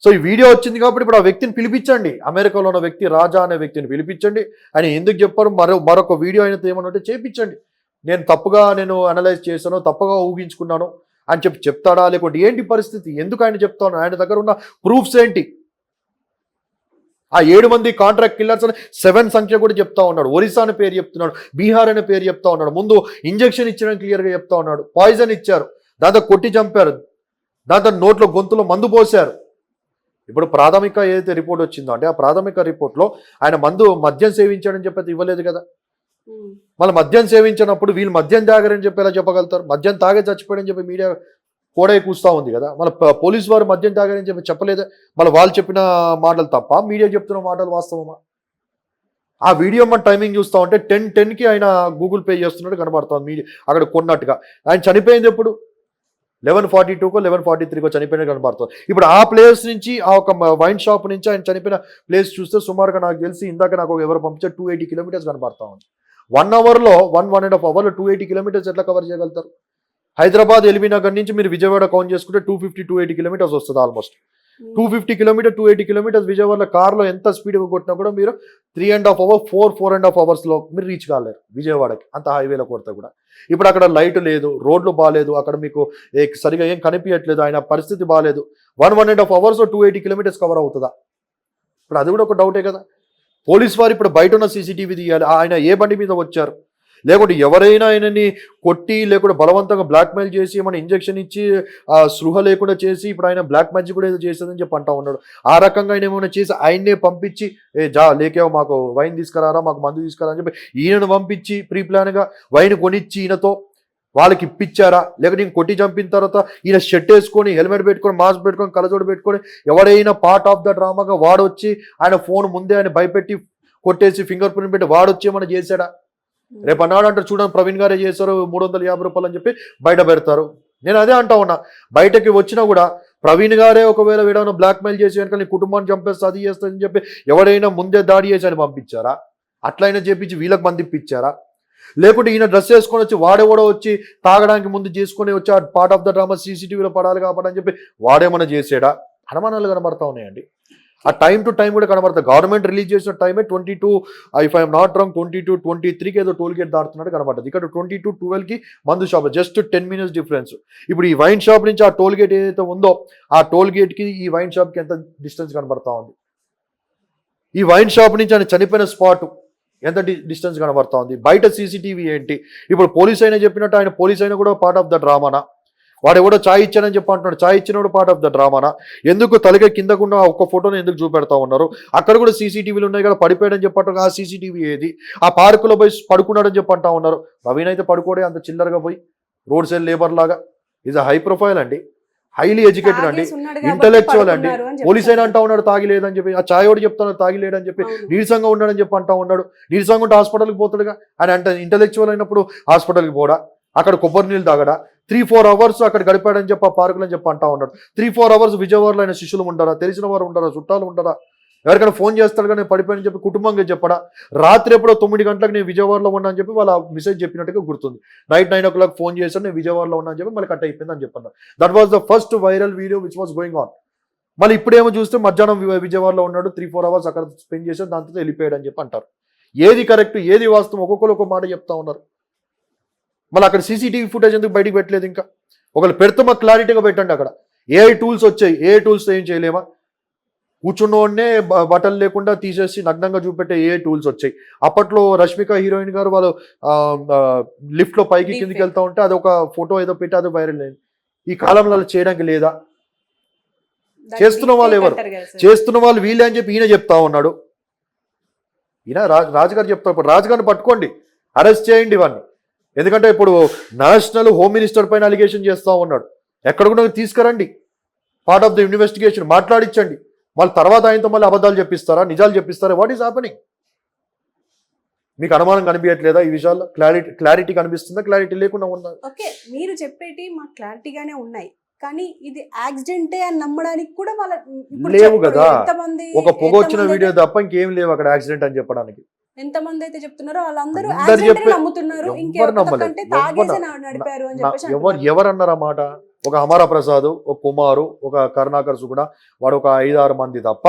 సో ఈ వీడియో వచ్చింది కాబట్టి ఇప్పుడు ఆ వ్యక్తిని పిలిపించండి, అమెరికాలో ఉన్న వ్యక్తి రాజా అనే వ్యక్తిని పిలిపించండి. ఆయన ఎందుకు చెప్పారు మరొక వీడియో అయినతో ఏమన్నట్టు చేయించండి. నేను తప్పుగా అనలైజ్ చేశాను, తప్పుగా ఊహించుకున్నాను అని చెప్పి చెప్తాడా? లేకుంటే ఏంటి పరిస్థితి? ఎందుకు ఆయన చెప్తాను? ఆయన దగ్గర ఉన్న ప్రూఫ్స్ ఏంటి? ఆ 7 మంది కాంట్రాక్ట్ కిల్లర్స్ అని 7 సంఖ్య కూడా చెప్తా ఉన్నాడు. ఒరిస్సా అనే పేరు చెప్తున్నాడు, బీహార్ అనే పేరు చెప్తా ఉన్నాడు. ముందు ఇంజెక్షన్ ఇచ్చడం క్లియర్గా చెప్తా ఉన్నాడు. పాయిజన్ ఇచ్చారు, దాంతో కొట్టి చంపారు, దాంతో నోట్లో గొంతులో మందు పోసారు. ఇప్పుడు ప్రాథమిక ఏదైతే రిపోర్ట్ వచ్చిందో అంటే ఆ ప్రాథమిక రిపోర్ట్లో ఆయన మద్యం సేవించాడని చెప్పి ఇవ్వలేదు కదా. మళ్ళీ మద్యం సేవించినప్పుడు వీళ్ళు మద్యం తాగారని చెప్పి ఎలా చెప్పగలుగుతారు? మద్యం తాగే చచ్చిపోయాడని చెప్పి మీడియా కూడా కూస్తూ ఉంది కదా. మళ్ళీ పోలీసు వారు మద్యం తాగారని చెప్పి చెప్పలేదే. మళ్ళీ వాళ్ళు చెప్పిన మాటలు తప్ప మీడియా చెప్తున్న మాటలు వాస్తవమా? ఆ వీడియో మన టైమింగ్ చూస్తూ ఉంటే 10:10కి ఆయన గూగుల్ పే చేస్తున్నట్టు కనబడుతుంది మీడియా అక్కడ కొన్నట్టుగా. ఆయన చనిపోయింది ఎప్పుడు? 11:42కో 11:43కో చనిపోయినట్టు కనబడుతుంది. ఇప్పుడు ఆ ప్లేస్ నుంచి ఆ ఒక వైన్ షాప్ నుంచి ఆయన చనిపోయిన ప్లేస్ చూస్తే సుమారుగా నాకు తెలిసి ఇందాక నాకు ఎవరు పంపించారు 280 kilometers కనబడతా ఉంది. 1 hourలో 1.5 hours 280 kilometers ఎట్లా కవర్ చేయగలుగుతారు? హైదరాబాద్ ఎల్బీ నగర్ నుంచి మీరు విజయవాడ కౌంట్ చేసుకుంటే 250-280 kilometers వస్తుంది ఆల్మోస్ట్. 250 కిలోమీటర్ 280 కిలోమీటర్స్ విజయవాడలో కార్లో ఎంత స్పీడ్గా కొట్టినా కూడా మీరు 3.5 hours 4.5 hours మీరు రీచ్ కాలేరు విజయవాడకి, అంత హైవేలో కొడితే కూడా. ఇప్పుడు అక్కడ లైట్ లేదు, రోడ్లు బాగాలేదు, అక్కడ మీకు సరిగా ఏం కనిపించట్లేదు, ఆయన పరిస్థితి బాగాలేదు. 1.5 hours 280 కిలోమీటర్స్ కవర్ అవుతుందా? ఇప్పుడు అది కూడా ఒక డౌటే కదా. పోలీస్ వారు ఇప్పుడు బయట ఉన్న సీసీటీవీ తీయాలి, ఆయన ఏ బండి మీద వచ్చారు, లేకుంటే ఎవరైనా ఆయనని కొట్టి లేకుంటే బలవంతంగా బ్లాక్మెయిల్ చేసి ఏమైనా ఇంజెక్షన్ ఇచ్చి స్పృహ లేకుండా చేసి ఇప్పుడు ఆయన బ్లాక్ మ్యాజిక్ కూడా ఏదో చేసేదని చెప్పి అంటా ఉన్నాడు. ఆ రకంగా ఆయన ఏమైనా చేసి ఆయన్నే పంపించి లేకేవో మాకు వైన్ తీసుకురారా, మాకు మందు తీసుకురా అని చెప్పి ఈయనను పంపించి ప్రీ ప్లాన్గా వైన్ కొనిచ్చి ఈయనతో వాళ్ళకి ఇప్పించారా, లేకపోతే నేను కొట్టి చంపిన తర్వాత ఈయన షర్ట్ వేసుకొని హెల్మెట్ పెట్టుకొని మాస్క్ పెట్టుకొని కలజోడు పెట్టుకొని ఎవరైనా పార్ట్ ఆఫ్ ద డ్రామాగా వాడొచ్చి ఆయన ఫోన్ ముందే ఆయన భయపెట్టి కొట్టేసి ఫింగర్ ప్రింట్ పెట్టి వాడొచ్చి ఏమైనా చేశాడా? రేపు అన్నాడు అంటారు చూడండి ప్రవీణ్ గారే చేశారు 350 రూపాయలు అని చెప్పి బయట పెడతారు. నేను అదే అంటా ఉన్నా, బయటకి వచ్చినా కూడా ప్రవీణ్ గారే ఒకవేళ వీడైనా బ్లాక్మెయిల్ చేసి వెనక నీ కుటుంబాన్ని చంపేస్తే అది చేస్తుందని చెప్పి ఎవరైనా ముందే దాడి చేసి అని పంపించారా? అట్లయినా చేపించి వీళ్ళకి మంది ఇప్పించారా? లేకుంటే ఈయన డ్రెస్ వేసుకొని వచ్చి వాడేవాడో వచ్చి తాగడానికి ముందు చేసుకొని వచ్చి ఆ పార్ట్ ఆఫ్ ద డ్రామా సీసీటీవీలో పడాలి కాబట్టి అని చెప్పి వాడేమన్నా చేసాడా? అనుమానాలు కనబడతా ఉన్నాయండి. ఆ టైం టు టైం కూడా కనబడుతుంది. గవర్నమెంట్ రిలీజ్ చేసిన టైమే 22 ఇఫ్ ఐఎమ్ నాట్ రాంగ్ 22-23కి ఏదో టోల్ గేట్ దాటుతున్నట్టు కనబడుతుంది. ఇక్కడ 22-12కి మందు షాప్, జస్ట్ 10 minutes డిఫరెన్స్. ఇప్పుడు ఈ వైన్ షాప్ నుంచి ఆ టోల్ గేట్ ఏదైతే ఉందో ఆ టోల్ గేట్కి ఈ వైన్ షాప్కి ఎంత డిస్టెన్స్ కనబడతా ఉంది? ఈ వైన్ షాప్ నుంచి ఆయన చనిపోయిన స్పాట్ ఎంత డిస్టెన్స్ కనబడతా ఉంది? బయట సీసీటీవీ ఏంటి? ఇప్పుడు పోలీస్ అయినా చెప్పినట్టు ఆయన పోలీస్ అయినా కూడా పార్ట్ ఆఫ్ ద డ్రామానా? వాడు ఎవడో ఛాయ్ ఇచ్చానని చెప్పి అంటున్నాడు, ఛాయ్ ఇచ్చినప్పుడు పార్ట్ ఆఫ్ ద డ్రామానా? ఎందుకు తలగా కిందకుండా ఒక్క ఫోటోని ఎందుకు చూపెడతా ఉన్నారు? అక్కడ కూడా సీసీటీవీలు ఉన్నాయి కదా, పడిపోయాడని చెప్పంటారు, ఆ సీసీటీవీ ఏది? ఆ పార్కులో పోయి పడుకున్నాడని చెప్పి అంటా ఉన్నారు. ప్రవీణ్ అయితే పడుకోడే అంత చిల్లరగా పోయి రోడ్ సైడ్ లేబర్ లాగా. ఈజ్ అ హై ప్రొఫైల్ అండి, హైలీ ఎడ్యుకేటెడ్ అండి, ఇంటలెక్చువల్ అండి. పోలీస్ అయినా అంటా ఉన్నాడు తాగి లేదని చెప్పి, ఆ ఛాయ్ వాడు చెప్తాను తాగి లేడని చెప్పి, నీరసంగా ఉన్నాడని చెప్పి అంటా ఉన్నాడు. నీరసంగా ఉంటే హాస్పిటల్కి పోతాడుగా అని అంటే ఇంటలెక్చువల్ అయినప్పుడు హాస్పిటల్కి పోడా? అక్కడ కొబ్బరి నీళ్ళు తాగడా? 3-4 hours అక్కడ గడిపాడని చెప్పి ఆ పార్కులు అని చెప్పి అంటా ఉన్నాడు. 3-4 hours విజయవాడలో అయిన శిష్యులు ఉంటారా, తెలిసిన వారు ఉంటారా, చుట్టాలు ఉంటారా? ఎవరికైనా ఫోన్ చేస్తాడు కానీ పడిపోయానని చెప్పి కుటుంబంగా చెప్పడా? రాత్రి ఎప్పుడో 9 గంటలకు నేను విజయవాడలో ఉన్నా అని చెప్పి వాళ్ళ మెసేజ్ చెప్పినట్టుగా గుర్తుంది. నైట్ 9 o'clock ఫోన్ చేశాను, నేను విజయవాడలో ఉన్నా అని చెప్పి మళ్ళీ కట్ అయిపోయింది అని చెప్పన్నారు. That was the first viral video which was going on. మళ్ళీ ఇప్పుడేమో చూస్తే మధ్యాహ్నం విజయవాడలో ఉన్నాడు, 3-4 hours అక్కడ స్పెండ్ చేశాడు, దాంతో వెళ్ళిపోయాడు అని చెప్పి అంటారు. ఏది కరెక్ట్ ఏది వాస్తవం ఒక్కొక్కరు ఒక మాట చెప్తా ఉన్నారు. మళ్ళీ అక్కడ సీసీటీవీ ఫుటేజ్ ఎందుకు బయటికి పెట్టలేదు? ఇంకా ఒకళ్ళు పెడితే మాకు క్లారిటీగా పెట్టండి. అక్కడ ఏఐ టూల్స్ వచ్చాయి, ఏఐ టూల్స్ ఏం చేయలేమా? కూర్చున్నోడనే బట్టలు లేకుండా తీసేసి నగ్నంగా చూపెట్టే ఏఐ టూల్స్ వచ్చాయి. అప్పట్లో రష్మిక హీరోయిన్ గారు వాళ్ళు లిఫ్ట్లో పైకి కిందికి వెళ్తా ఉంటే అది ఒక ఫోటో ఏదో పెట్టి అది వైరల్ అయింది. ఈ కాలంలో అలా చేయడానికి లేదా? చేస్తున్న వాళ్ళు ఎవరు? చేస్తున్న వాళ్ళు వీళ్ళే అని చెప్పి ఈయన చెప్తా ఉన్నాడు. ఈయన రాజుగారు చెప్తారు. ఇప్పుడు రాజుగారిని పట్టుకోండి, అరెస్ట్ చేయండి ఇవన్నీ. ఎందుకంటే ఇప్పుడు నేషనల్ హోమ్ మినిస్టర్ పైన అలిగేషన్ చేస్తూ ఉన్నాడు. ఎక్కడ కూడా తీసుకురండి, పార్ట్ ఆఫ్ ద ఇన్వెస్టిగేషన్ మాట్లాడించండి. మళ్ళీ తర్వాత ఆయనతో మళ్ళీ అబద్ధాలు చెప్పిస్తారా, నిజాలు చెప్పిస్తారా? What is happening? మీకు అనుమానం కనిపించట్లేదా ఈ విషయాల్లో? క్లారిటీ కనిపిస్తుందా? క్లారిటీ లేకుండా ఉన్నా? ఓకే, మీరు చెప్పేటి మాకు క్లారిటీగానే ఉన్నాయి, కానీ ఇది యాక్సిడెంటే అని నమ్మడానికి కూడా వాళ్ళ లేవు కదా. ఒక పొగ వచ్చిన వీడియో తప్ప ఇంకేం లేవు అక్కడ యాక్సిడెంట్ అని చెప్పడానికి. ఎంతమంది అయితే చెప్తున్నారో వాళ్ళందరూ యాక్సిడెంట్ నమ్ముతున్నారు. ఎవరన్నారా మాట? ఒక అమర ప్రసాద్, ఒక కుమారు, ఒక కరుణాకర్ సుగుణ, వాడు ఒక 5-6 మంది తప్ప,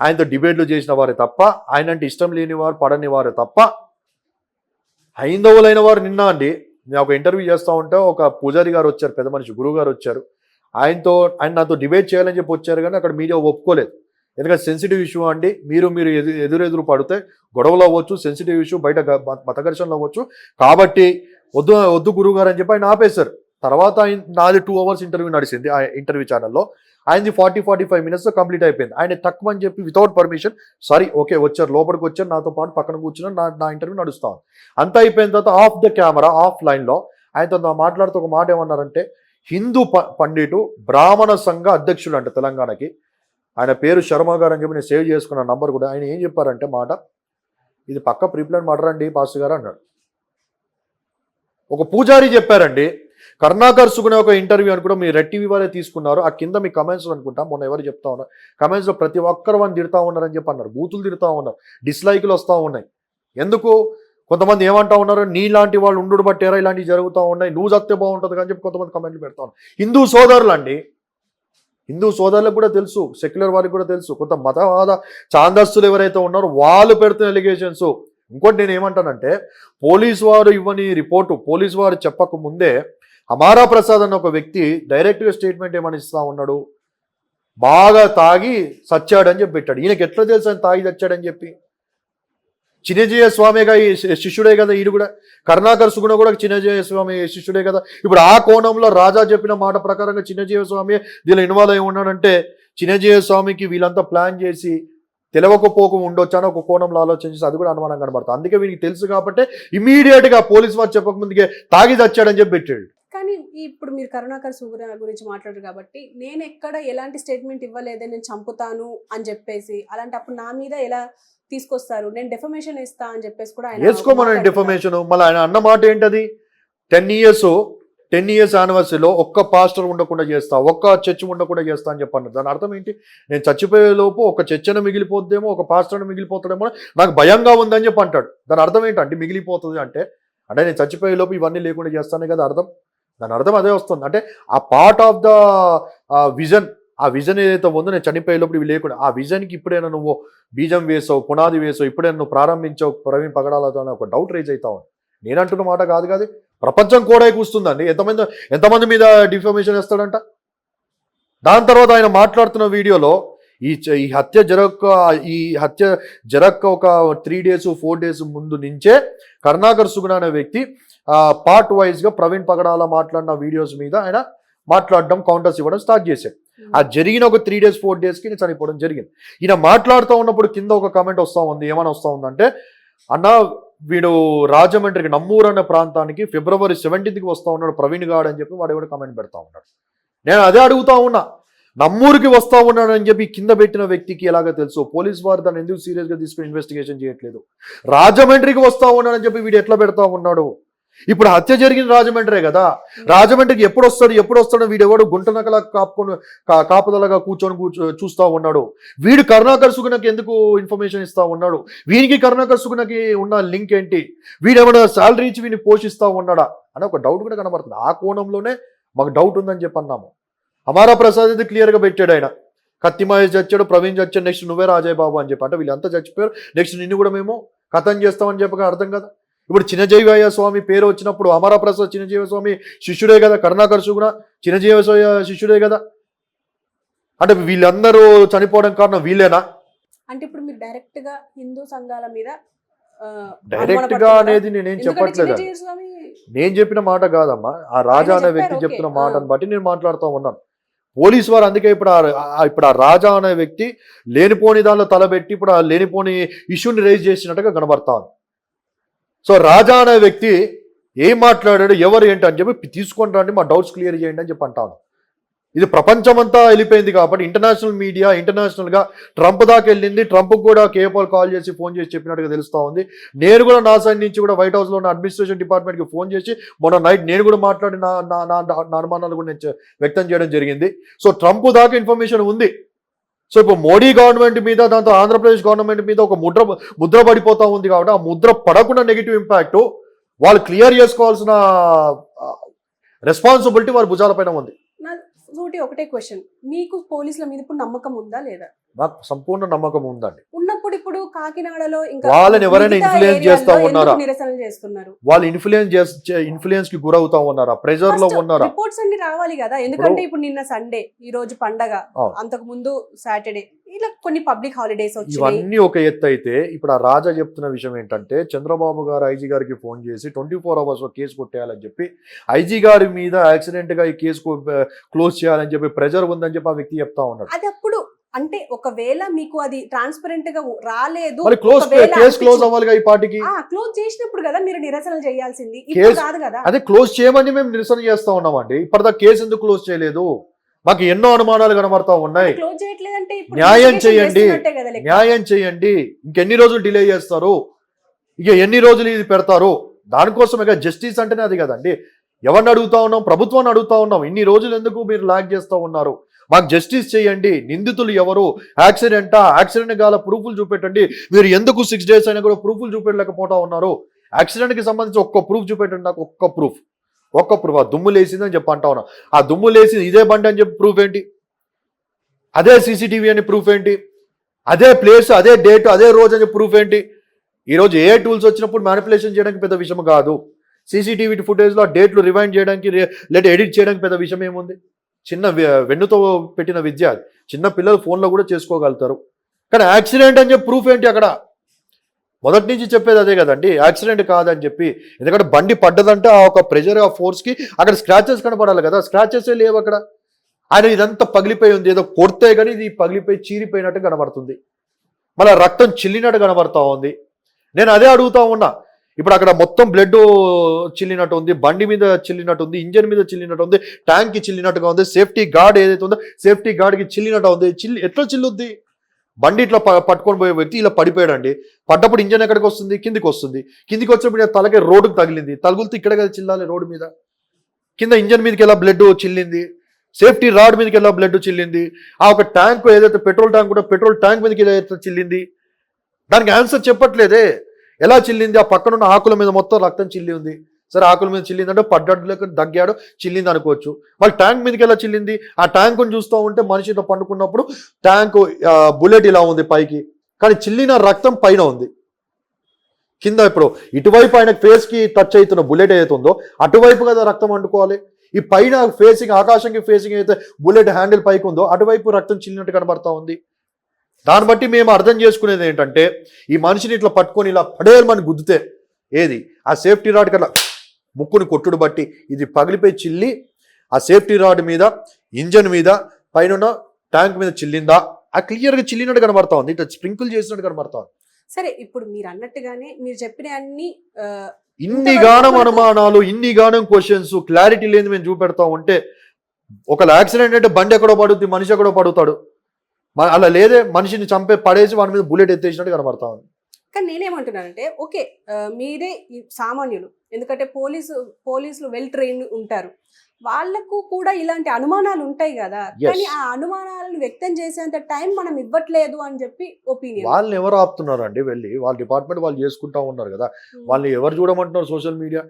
ఆయనతో డిబేట్లు చేసిన వారే తప్ప, ఆయన అంటే ఇష్టం లేని వారు పడని వారే తప్ప, హైందవులైన వారు నిన్న అండి నేను ఒక ఇంటర్వ్యూ చేస్తూ ఉంటే ఒక పూజారి గారు వచ్చారు, పెద్ద మనిషి గురువు గారు వచ్చారు. ఆయన నాతో డిబేట్ చేయాలని చెప్పి వచ్చారు, కానీ అక్కడ మీడియా ఒప్పుకోలేదు. ఎందుకంటే సెన్సిటివ్ ఇష్యూ అండి, మీరు ఎదురెదురు పడితే గొడవలు అవ్వచ్చు, సెన్సిటివ్ ఇష్యూ బయట మత ఘర్షణలు అవ్వచ్చు, కాబట్టి వద్దు గురువు గారు అని చెప్పి ఆయన ఆపేశారు. తర్వాత నాది 2 hours ఇంటర్వ్యూ నడిచింది ఆ ఇంటర్వ్యూ ఛానల్లో. ఆయనది 40-45 minutes కంప్లీట్ అయిపోయింది. ఆయన తక్కువ అని చెప్పి వితౌట్ పర్మిషన్ సారీ ఓకే వచ్చారు, లోపలికి వచ్చారు, నాతో పాటు పక్కన కూర్చున్నారు, నా ఇంటర్వ్యూ నడుస్తా ఉంది. అంతా అయిపోయిన తర్వాత ఆఫ్ ద కెమెరా ఆఫ్ లైన్లో ఆయనతో మాట్లాడుతూ ఒక మాట ఏమన్నారంటే, హిందూ పండిటు బ్రాహ్మణ సంఘ అధ్యక్షుడు అంట తెలంగాణకి, ఆయన పేరు శర్మ గారు అని చెప్పి నేను సేవ్ చేసుకున్న నంబర్ కూడా. ఆయన ఏం చెప్పారంటే మాట, ఇది పక్క ప్రీప్లాన్ మర్డర్ అండి పాస్టర్ గారు అన్నాడు. ఒక పూజారి చెప్పారండి. కరుణాకర్ సుగుణ ఒక ఇంటర్వ్యూ అని కూడా మీరు రెడ్ టీవీ వాళ్ళే తీసుకున్నారు. ఆ కింద మీ కమెంట్స్ అనుకుంటా మొన్న ఎవరు చెప్తా ఉన్నారు, కమెంట్స్లో ప్రతి ఒక్కరు వాళ్ళు తిడతా ఉన్నారని చెప్పి అన్నారు, బూతులు తిడతా ఉన్నారు, డిస్లైక్లు వస్తూ ఉన్నాయి. ఎందుకు? కొంతమంది ఏమంటా ఉన్నారు, నీలాంటి వాళ్ళు ఉండు బట్టేరా ఇలాంటివి జరుగుతూ ఉన్నాయి, నువ్వు చస్తే బాగుంటుంది అని చెప్పి కొంతమంది కమెంట్లు పెడతా ఉన్నారు. హిందూ సోదరులు అండి, హిందూ సోదరులకు కూడా తెలుసు, సెక్యులర్ వారికి కూడా తెలుసు, కొంత మతవాద ఛాందస్తులు ఎవరైతే ఉన్నారో వాళ్ళు పెడుతున్న ఎలిగేషన్స్. ఇంకోటి నేను ఏమంటానంటే, పోలీసు వారు ఇవ్వని రిపోర్టు, పోలీసు వారు చెప్పక ముందే అమారా ప్రసాద్ అన్న ఒక వ్యక్తి డైరెక్ట్గా స్టేట్మెంట్ ఏమని ఇస్తా ఉన్నాడు, బాగా తాగి సచ్చాడని చెప్పి పెట్టాడు. ఈయనకి ఎట్లా తెలుసు ఆయన తాగి చచ్చాడని చెప్పి? చిన్నజీయ స్వామిగా ఈ శిష్యుడే కదా ఈయన కూడా. కరుణాకర్ సుగుణ కూడా చిన్నజీయ స్వామి శిష్యుడే కదా. ఇప్పుడు ఆ కోణంలో రాజా చెప్పిన మాట ప్రకారంగా చిన్నజీవ స్వామి దీనిలో ఇన్వాల్వ్ అయి ఉన్నాడంటే, చిన్నజీవ స్వామికి వీళ్ళంతా ప్లాన్ చేసి తెలవకపోక ఉండొచ్చు అని ఒక కోణంలో ఆలోచించి అది కూడా అనుమానం కనబడుతుంది. అందుకే వీనికి తెలుసు కాబట్టి ఇమీడియట్గా పోలీసు వారు చెప్పకముందుకే తాగి చచ్చాడని చెప్పి పెట్టాడు. కానీ ఇప్పుడు మీరు కరుణాకర్ సుగుణ గురించి మాట్లాడారు కాబట్టి, నేను ఎక్కడ ఎలాంటి స్టేట్మెంట్ ఇవ్వలేదే, నేను చంపుతాను అని చెప్పేసి, అలాంటప్పుడు నా మీద ఎలా తీసుకొస్తారు, నేను డెఫమేషన్ ఇస్తా అని చెప్పేసి కూడా ఆయన వేసుకోమని డెఫమేషన్. మళ్ళీ ఆయన అన్న మాట ఏంటది, 10 years యానివర్సరీలో ఒక్క పాస్టర్ ఉండకుండా చేస్తా, ఒక్క చర్చ్ ఉండకుండా చేస్తా అని చెప్పాను. దాని అర్థం ఏంటి? నేను చచ్చిపోయే లోపు ఒక చర్చను మిగిలిపోద్దేమో, ఒక పాస్టర్ను మిగిలిపోతాడేమో, నాకు భయంగా ఉందని చెప్పి అంటాడు. దాని అర్థం ఏంటంటే, మిగిలిపోతుంది అంటే నేను చచ్చిపోయే లోపు ఇవన్నీ లేకుండా చేస్తానే కదా అర్థం. దాని అర్థం అదే వస్తుంది. అంటే ఆ పార్ట్ ఆఫ్ ద విజన్, ఆ విజన్ ఏదైతే ఉందో నేను చనిపోయే లోపు ఇవి లేకుండా, ఆ విజన్కి ఇప్పుడైనా నువ్వు బీజం వేసావు, పునాది వేసావు, ఇప్పుడైనా నువ్వు ప్రారంభించావు ప్రవీణ్ పగడాలతో అని ఒక డౌట్ రేజ్ అవుతావు. నేను అంటున్న మాట కాదు కాదు, ప్రపంచం కూడా కూస్తుందండి. ఎంతమంది మీద డిఫర్మేషన్ వేస్తాడంట. దాని తర్వాత ఆయన మాట్లాడుతున్న వీడియోలో ఈ హత్య జరగక ఒక 3 days 4 days ముందు నుంచే కరుణాకర్ సుగుణ అనే వ్యక్తి పార్ట్ వైజ్గా ప్రవీణ్ పగడాల మాట్లాడిన వీడియోస్ మీద ఆయన మాట్లాడడం, కౌంటర్స్ ఇవ్వడం స్టార్ట్ చేశాడు. ఆ జరిగిన ఒక 3 days 4 daysకి నేను చనిపోవడం జరిగింది. ఈయన మాట్లాడుతూ ఉన్నప్పుడు కింద ఒక కామెంట్ వస్తూ ఉంది. ఏమైనా వస్తూ ఉందంటే, అన్న వీడు రాజమండ్రికి నమ్మూరు అనే ప్రాంతానికి February 17th వస్తూ ఉన్నాడు ప్రవీణ్ గాడు అని చెప్పి వాడు ఎవడో కామెంట్ పెడతా ఉన్నాడు. నేను అదే అడుగుతా ఉన్నా, నమ్మూరుకి వస్తూ ఉన్నాడని చెప్పి కింద పెట్టిన వ్యక్తికి ఎలాగ తెలుసు? పోలీస్ వారు దాన్ని ఎందుకు సీరియస్గా తీసుకుని ఇన్వెస్టిగేషన్ చేయట్లేదు? రాజమండ్రికి వస్తూ ఉన్నాడని చెప్పి వీడు ఎట్లా పెడతా ఉన్నాడు? ఇప్పుడు హత్య జరిగిన రాజమండ్రే కదా. రాజమండ్రికి ఎప్పుడు వస్తాడో వీడెవడు గుంటనకలా కాపుదలగా కూర్చొని చూస్తూ ఉన్నాడు. వీడు కరుణాకర్ సుగుణకి ఎందుకు ఇన్ఫర్మేషన్ ఇస్తా ఉన్నాడు? వీనికి కరుణాకర్ సుగుణకి ఉన్న లింక్ ఏంటి? వీడేమైనా శాలరీ ఇచ్చి వీడిని పోషిస్తూ ఉన్నాడా అని ఒక డౌట్ కూడా కనబడుతుంది. ఆ కోణంలోనే మాకు డౌట్ ఉందని చెప్పి అన్నాము. అమారా ప్రసాద్ ఇది క్లియర్గా పెట్టాడు. ఆయన కత్తి మహేష్ చచ్చాడు, ప్రవీణ్ చచ్చాడు, నెక్స్ట్ నువ్వే రాజయ్య బాబు అని చెప్పి. అంటే వీళ్ళంతా చచ్చిపోయారు, నెక్స్ట్ నిన్ను కూడా మేము కథం చేస్తామని చెప్పక అర్థం కదా. ఇప్పుడు చిన్నజీవయ్య స్వామి పేరు వచ్చినప్పుడు అమరా ప్రసాద్ చిన్నజీవ స్వామి శిష్యుడే కదా, కరుణాకర్ సుగుణ చిన్నజీవ శిష్యుడే కదా. అంటే వీళ్ళందరూ చనిపోవడం కారణం వీళ్ళేనా? అంటే ఇప్పుడు మీరు డైరెక్ట్ గా హిందూ సంఘాల మీద డైరెక్ట్ గా అనేది నేనేం చెప్పట్లేదు. నేను చెప్పిన మాట కాదమ్మా, ఆ రాజా అనే వ్యక్తి చెప్తున్న మాటను బట్టి నేను మాట్లాడుతూ ఉన్నాను. పోలీసు వారు అందుకే ఇప్పుడు ఆ రాజా అనే వ్యక్తి లేనిపోని దానిలో తలబెట్టి ఇప్పుడు ఆ లేనిపోని ఇష్యూని రైజ్ చేసినట్టుగా కనబడతా ఉంది. సో రాజా అనే వ్యక్తి ఏం మాట్లాడాడు, ఎవరు ఏంటి అని చెప్పి తీసుకొని రండి, మా డౌట్స్ క్లియర్ చేయండి అని చెప్పి అంటాను. ఇది ప్రపంచమంతా వెళ్ళిపోయింది కాబట్టి ఇంటర్నేషనల్ మీడియా ఇంటర్నేషనల్గా ట్రంప్ దాకా వెళ్ళింది. ట్రంప్కి కూడా కేపాల్ కాల్ చేసి ఫోన్ చేసి చెప్పినట్టుగా తెలుస్తూ ఉంది. నేను కూడా నా సైడ్ నుంచి కూడా వైట్ హౌస్లో ఉన్న అడ్మినిస్ట్రేషన్ డిపార్ట్మెంట్కి ఫోన్ చేసి మొన్న నైట్ నేను కూడా మాట్లాడి నా అనుమానాలు కూడా నేను వ్యక్తం చేయడం జరిగింది. సో ట్రంప్ దాకా ఇన్ఫర్మేషన్ ఉంది. సో ఇప్పుడు మోడీ గవర్నమెంట్ మీద, దాంతో ఆంధ్రప్రదేశ్ గవర్నమెంట్ మీద ఒక ముద్ర పడిపోతూ ఉంది కాబట్టి ఆ ముద్ర పడకుండా నెగిటివ్ ఇంపాక్ట్ వాళ్ళు క్లియర్ చేసుకోవాల్సిన రెస్పాన్సిబిలిటీ వారి భుజాలపైన ఉంది. ఒకటే క్వశ్చన్, మీకు పోలీసుల మీద ఇప్పుడు నమ్మకం ఉందా లేదా? నాకు సంపూర్ణ నమ్మకం ఉందండి. ఉన్నప్పుడు ఇప్పుడు కాకినాడలో ఇంకా వాళ్ళని ఎవరైనా ఇన్ఫ్లుయెన్స్ చేస్తా ఉన్నారా? నిరసనలు చేస్తున్నారు. వాళ్ళు ఇన్ఫ్లుయెన్స్ కి గురవుతా ఉన్నారా? ప్రెజర్ లో ఉన్నారా? రిపోర్ట్స్ అన్ని రావాలి కదా. ఎందుకంటే ఇప్పుడు నిన్న సండే, ఈ రోజు పండగ, అంతకు ముందు సాటర్డే, ఇలా కొన్ని పబ్లిక్ హాలిడేస్ వచ్చాయి. ఇవన్నీ ఒక ఎత్తు అయితే ఇప్పుడు ఆ రాజా చెప్తున్న విషయం ఏంటంటే, చంద్రబాబు గారు ఐజీ గారికి ఫోన్ చేసి 24 hours లో కేసు కొట్టేయాలని చెప్పి, ఐజీ గారి మీద యాక్సిడెంట్ గా ఈ కేసు క్లోజ్ చేయాలని చెప్పి ప్రెజర్ ఉందని చెప్పి ఆ వ్యక్తి చెప్తా ఉన్నాడు. అది అప్పుడు అంటే ఒకవేళ మీకు అది ట్రాన్స్పరెంట్ గా రాలేదు, కేసు క్లోజ్ అవ్వాలి ఈ పార్టీకి. క్లోజ్ చేసినప్పుడు కదా మీరు నిరసనలు చేయాల్సింది, ఇప్పుడు కాదు కదా. అదే క్లోజ్ చేయమని మేము నిరసన చేస్తా ఉన్నామండి. ఇప్పటిదాకా కేసు ఎందుకు క్లోజ్ చేయలేదు? మాకు ఎన్నో అనుమానాలు కనబడతా ఉన్నాయి. క్లోజ్ చేయట్లేదంటే న్యాయం చేయండి. ఇంకెన్ని రోజులు డిలే చేస్తారు? ఇక ఎన్ని రోజులు ఇది పెడతారు? దానికోసమే కదా జస్టిస్ అంటేనే అది కదండి. ఎవరిని అడుగుతా ఉన్నాం? ప్రభుత్వాన్ని అడుగుతా ఉన్నాం. ఇన్ని రోజులు ఎందుకు మీరు లాగ్ చేస్తూ ఉన్నారు? మాకు జస్టిస్ చేయండి. నిందితులు ఎవరు? యాక్సిడెంట్ గాల ప్రూఫ్లు చూపెట్టండి. మీరు ఎందుకు 6 days అయినా కూడా ప్రూఫ్లు చూపెట్టలేకపోతా ఉన్నారు? యాక్సిడెంట్కి సంబంధించి ఒక్క ప్రూఫ్ చూపెట్టండి నాకు. ఒక్క ప్రూఫ్. ఆ దుమ్ము లేసిందని చెప్పి అంటా ఉన్నా. ఆ దుమ్ము లేసింది ఇదే బండి అని చెప్పి ప్రూఫ్ ఏంటి? అదే సీసీటీవీ అని ప్రూఫ్ ఏంటి? అదే ప్లేస్, అదే డేట్, అదే రోజు అని ప్రూఫ్ ఏంటి? ఈరోజు ఏ టూల్స్ వచ్చినప్పుడు మ్యానిపులేషన్ చేయడానికి పెద్ద విషయం కాదు. సీసీటీవీ ఫుటేజ్లో డేట్లు రివైండ్ చేయడానికి లేదా ఎడిట్ చేయడానికి పెద్ద విషయం ఏముంది? చిన్న వెన్నుతో పెట్టిన విద్య, చిన్న పిల్లలు ఫోన్లో కూడా చేసుకోగలుగుతారు. కానీ యాక్సిడెంట్ అని చెప్పి ప్రూఫ్ ఏంటి అక్కడ? మొదటి నుంచి చెప్పేది అదే కదండి, యాక్సిడెంట్ కాదని చెప్పి. ఎందుకంటే బండి పడ్డదంటే ఆ ఒక ప్రెషర్, ఆ ఫోర్స్కి అక్కడ స్క్రాచెస్ కనపడాలి కదా, స్క్రాచెసే లేవు అక్కడ. ఆయన ఇదంతా పగిలిపోయి ఉంది, ఏదో కొడితే కానీ ఇది పగిలిపోయి చీరిపోయినట్టు కనబడుతుంది, మళ్ళీ రక్తం చిల్లినట్టు కనబడతా ఉంది. నేను అదే అడుగుతా ఉన్నా. ఇప్పుడు అక్కడ మొత్తం బ్లడ్ చిల్లినట్టు ఉంది, బండి మీద చిల్లినట్టు ఉంది, ఇంజన్ మీద చిల్లినట్టు ఉంది, ట్యాంక్కి చిల్లినట్టుగా ఉంది, సేఫ్టీ గార్డ్ ఏదైతే ఉందో సేఫ్టీ గార్డ్కి చిల్లినట్టు ఉంది. ఎట్లా చిల్లుద్ది? బండి ఇట్లా పట్టుకొని పోయే వ్యక్తి ఇలా పడిపోయాడండి. పడ్డప్పుడు ఇంజన్ ఎక్కడికి వస్తుంది? కిందికి వస్తుంది. కిందికి వచ్చినప్పుడు తలకి రోడ్డుకు తగిలింది, తగులుతూ ఇక్కడ కదా చిల్లాలి రోడ్డు మీద. కింద ఇంజన్ మీదకి ఎలా బ్లడ్ చిల్లింది, సేఫ్టీ రాడ్ మీదకి ఎలా బ్లడ్ చిల్లింది, ఆ ఒక ట్యాంక్ ఏదైతే పెట్రోల్ ట్యాంక్ కూడా పెట్రోల్ ట్యాంక్ మీదకి ఏదైతే చిల్లింది, దానికి ఆన్సర్ చెప్పట్లేదే. ఎలా చిల్లింది? ఆ పక్కనున్న ఆకుల మీద మొత్తం రక్తం చిల్లి ఉంది. సరే ఆకుల మీద చిల్లిందంటే పడ్డాడు, దగ్గాడు, చిల్లింది అనుకోవచ్చు. వాళ్ళు ట్యాంక్ మీదకి ఎలా చిల్లింది? ఆ ట్యాంకుని చూస్తూ ఉంటే మనిషి ఇట్లా పండుకున్నప్పుడు ట్యాంకు బుల్లెట్ ఇలా ఉంది పైకి, కానీ చిల్లిన రక్తం పైన ఉంది, కింద. ఇప్పుడు ఇటువైపు ఆయన ఫేస్కి టచ్ అవుతున్న బుల్లెట్ ఏదైతే ఉందో అటువైపు కదా రక్తం అంటుకోవాలి. ఈ పైన ఫేసింగ్, ఆకాశంకి ఫేసింగ్ అయితే బుల్లెట్ హ్యాండిల్ పైకి ఉందో అటువైపు రక్తం చిల్లినట్టు కనబడతా ఉంది. దాన్ని బట్టి మేము అర్థం చేసుకునేది ఏంటంటే, ఈ మనిషిని ఇట్లా పట్టుకొని ఇలా పడేయాలని గుద్దితే ఏది ఆ సేఫ్టీ రాడ్ కల్లా ముక్కుని కొట్టుడు బట్టి ఇది పగిలిపోయి చిల్లి ఆ సేఫ్టీ రాడ్ మీద, ఇంజన్ మీద, పైన ట్యాంక్ మీద చిల్లిందా? ఆ క్లియర్గా చిల్లినట్టు కనబడతా ఉంది, ఇట్లా స్ప్రింకిల్ చేసినట్టు కనబడతా ఉంది. సరే, ఇప్పుడు మీరు అన్నట్టుగానే మీరు చెప్పిన అన్ని ఇన్ని గానం అనుమానాలు, ఇన్ని గానం క్వశ్చన్స్, క్లారిటీ లేని మేము చూపెడతా ఉంటే, ఒక యాక్సిడెంట్ అంటే బండి ఎక్కడో పడుతుంది, మనిషి ఎక్కడో పడుతాడు. అలా లేదే, మనిషిని చంపే పడేసి వాడి మీద బుల్లెట్ ఎత్తేసినట్టు కనబడతా ఉంది. కానీ నేనేమంటున్నానంటే, ఓకే, మీరే సామాన్యులు, ఎందుకంటే పోలీసులు వెల్ ట్రైన్ ఉంటారు, వాళ్ళకు కూడా ఇలాంటి అనుమానాలు ఉంటాయి కదా. కానీ ఆ అనుమానాలను వ్యక్తం చేసేంత టైం మనం ఇవ్వట్లేదు అని చెప్పి ఒపీనియన్. వాళ్ళని ఎవరు ఆపుతున్నారు అండి? వెళ్ళి వాళ్ళ డిపార్ట్మెంట్ వాళ్ళు చేసుకుంటా ఉన్నారు కదా, వాళ్ళని ఎవరు చూడమంటున్నారు? Social media.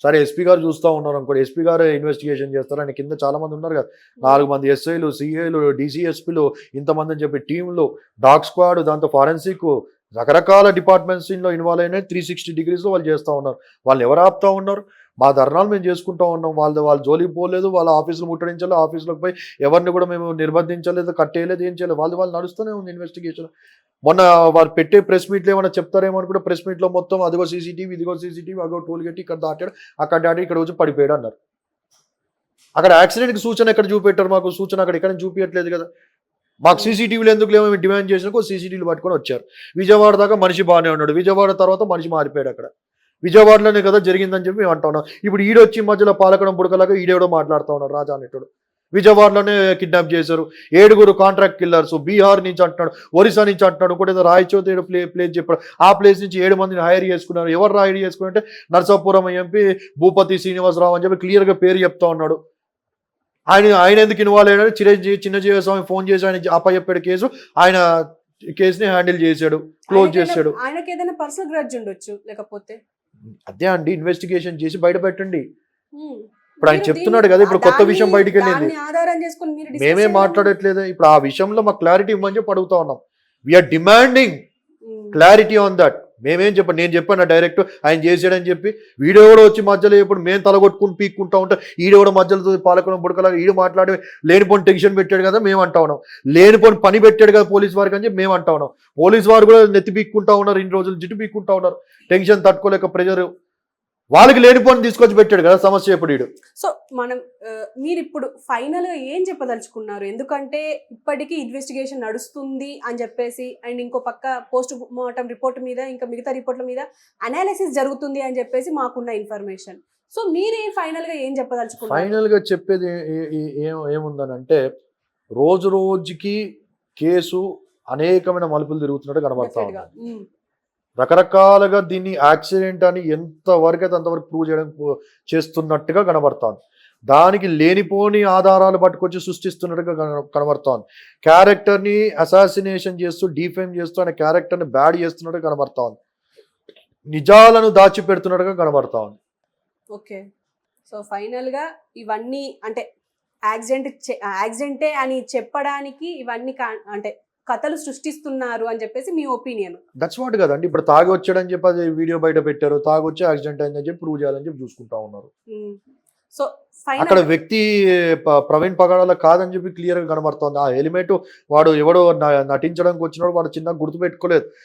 సరే ఎస్పీ గారు చూస్తూ ఉన్నారు అనుకోండి, ఎస్పీ గారు ఇన్వెస్టిగేషన్ చేస్తారు, ఆయన కింద చాలా మంది ఉన్నారు కదా, 4 మంది ఎస్ఐలు, సిఐలు, డీసీఎస్పీలు, ఇంతమంది అని చెప్పి టీంలు, డాగ్ స్క్వాడ్, దాంతో ఫారెన్సిక్, రకరకాల డిపార్ట్మెంట్స్లో ఇన్వాల్వ్ అయినాయి. 360 degreesలో వాళ్ళు చేస్తూ ఉన్నారు. వాళ్ళు ఎవరు ఆపుతా ఉన్నారు? మా ధర్నాలు మేము చేసుకుంటూ ఉన్నాం, వాళ్ళ జోలికి పోలేదు, వాళ్ళ ఆఫీసులు ముట్టడించలేదు, ఆఫీసులకు పోయి ఎవరిని కూడా మేము నిర్బంధించలేదు, కట్టేయలేదు, ఏం చేయలేదు. వాళ్ళు నడుస్తూనే ఉంది ఇన్వెస్టిగేషన్. మొన్న వారు పెట్టే ప్రెస్ మీట్లు ఏమైనా చెప్తారేమో అని కూడా ప్రెస్ మీట్లో మొత్తం అదిగో సీసీటీవీ, ఇదిగో సీసీటీవీ, అగో టోల్ గట్టి ఇక్కడ దాటాడు, అక్కడ దాటి ఇక్కడ వచ్చి పడిపోయాడు అన్నారు. అక్కడ యాక్సిడెంట్కి సూచన ఎక్కడ చూపెట్టారు? మాకు సూచన అక్కడ ఎక్కడ చూపించట్లేదు కదా. మాకు సీసీటీవీలు ఎందుకు లేవో మేము డిమాండ్ చేసినా సీసీటీవీలు పట్టుకొని వచ్చారు. విజయవాడ దాకా మనిషి బాగానే ఉన్నాడు, విజయవాడ తర్వాత మనిషి మారిపోయాడు. అక్కడ విజయవాడలోనే కదా జరిగిందని చెప్పి మేము అంటా ఉన్నాం. ఇప్పుడు ఈడొచ్చి మధ్యలో పాలకడం బుడకలాగా ఈడేవడో మాట్లాడుతూ ఉన్నాడు, రాజా అనేటోడు. విజయవాడలోనే కిడ్నాప్ చేశారు, 7 కాంట్రాక్ట్ కిల్లర్స్, బీహార్ నుంచి అంటున్నాడు, ఒరిస్సా నుంచి అంటున్నాడు, ఇంకోటి ఏదో రాయచోతి ప్లేస్ చెప్పాడు. ఆ ప్లేస్ నుంచి 7 మందిని హైర్ చేసుకున్నారు. ఎవరు హైర్ చేసుకున్నారంటే నరసాపురం ఎంపీ భూపతి శ్రీనివాసరావు అని చెప్పి క్లియర్గా పేరు చెప్తా ఉన్నాడు. ఆయన ఎందుకు ఇన్వాల్వ్ అయ్యాడు? చిన్నజీవ స్వామి ఫోన్ చేసి ఆయన అప్పచెప్పాడు కేసు, ఆయన కేసుని హ్యాండిల్ చేశాడు, క్లోజ్ చేశాడు. ఆయనకి ఏదైనా పర్సనల్ గ్రడ్జ్ ఉండొచ్చు, లేకపోతే అదే అండి, ఇన్వెస్టిగేషన్ చేసి బయట పెట్టండి. ఇప్పుడు ఆయన చెప్తున్నాడు కదా, ఇప్పుడు కొత్త విషయం బయటికి వెళ్ళింది, మేమే మాట్లాడట్లేదు. ఇప్పుడు ఆ విషయంలో మాకు క్లారిటీ ఇవ్వమని చెప్పి అడుగుతా ఉన్నాం. We're demanding clarity on that. మేమేం చెప్పండి, నేను చెప్పాను డైరెక్ట్ ఆయన చేసాడని చెప్పి. వీడియో కూడా వచ్చి మధ్యలో ఇప్పుడు మేము తలగొట్టుకుని పీక్కుంటా ఉంటాం, ఈడో కూడా మధ్యలో పాలకులం బుడకలాగా ఈడు మాట్లాడి లేనిపోని టెన్షన్ పెట్టాడు కదా మేము అంటా ఉన్నాం, లేనిపోని పని పెట్టాడు కదా పోలీస్ వారికి అని చెప్పి మేము అంటా ఉన్నాం. పోలీస్ వారు కూడా నెత్తి పీక్కుంటా ఉన్నారు, 2 రోజులు జిట్టు పీక్కుంటా ఉన్నారు, టెన్షన్ తట్టుకోలేక ప్రెజర్. వాళ్ళకి లేనిపోని తీసుకొచ్చి పెట్టాడు కదా సమస్య ఇప్పుడు వీడు. సో మనం మీరు ఇప్పుడు ఫైనల్ గా ఏం చెప్పదలుచుకున్నారు? ఎందుకంటే ఇప్పటికీ ఇన్వెస్టిగేషన్ నడుస్తుంది అని చెప్పేసి, అండ్ ఇంకో పక్క పోస్ట్ మార్టం రిపోర్ట్ మీద, ఇంకా మిగతా రిపోర్ట్ల మీద అనాలిసిస్ జరుగుతుంది అని చెప్పేసి మాకున్న ఇన్ఫర్మేషన్. సో మీరు ఫైనల్ గా ఏం చెప్పదలుచుకున్నారు? ఫైనల్ గా చెప్పేది ఏముందనంటే, రోజు రోజుకి కేసు అనేకమైన మలుపులు తిరుగుతున్నట్టు కనబడతా ఉంది. రకరకాలుగా దీన్ని యాక్సిడెంట్ అని ఎంతవరకు అయితే అంతవరకు ప్రూవ్ చేస్తున్నట్టుగా కనబడుతోంది. దానికి లేనిపోని ఆధారాలు పట్టుకొచ్చి సృష్టిస్తున్నట్టుగా కనబడుతోంది. క్యారెక్టర్ని అసాసినేషన్ చేస్తూ, డిఫేమ్ చేస్తూ ఆయన క్యారెక్టర్ని బ్యాడ్ చేస్తున్నట్టుగా కనబడుతోంది. నిజాలను దాచిపెడుతున్నట్టుగా కనబడుతోంది. ఓకే, సో ఫైనల్గా ఇవన్నీ అంటే యాక్సిడెంటే అని చెప్పడానికి ఇవన్నీ అంటే కథలు సృష్టిస్తున్నారు అని చెప్పేసి మీ ఒపీనియన్. దట్స్ వాట్ కదండి. ఇప్పుడు తాగి వచ్చాడని చెప్పి అది వీడియో బయట పెట్టారు, తాగి వచ్చి యాక్సిడెంట్ అయిందని చెప్పి ప్రూవ్ చేయాలని చెప్పి చూసుకుంటా ఉన్నారు. సో అక్కడ వ్యక్తి ప్రవీణ్ పగడాల కాదని చెప్పి క్లియర్ గా కనబడుతోంది. ఆ హెల్మెట్ వాడు ఎవడో నటించడానికి వచ్చినాడు, వాడు చిన్న గుర్తు పెట్టుకోలేదు.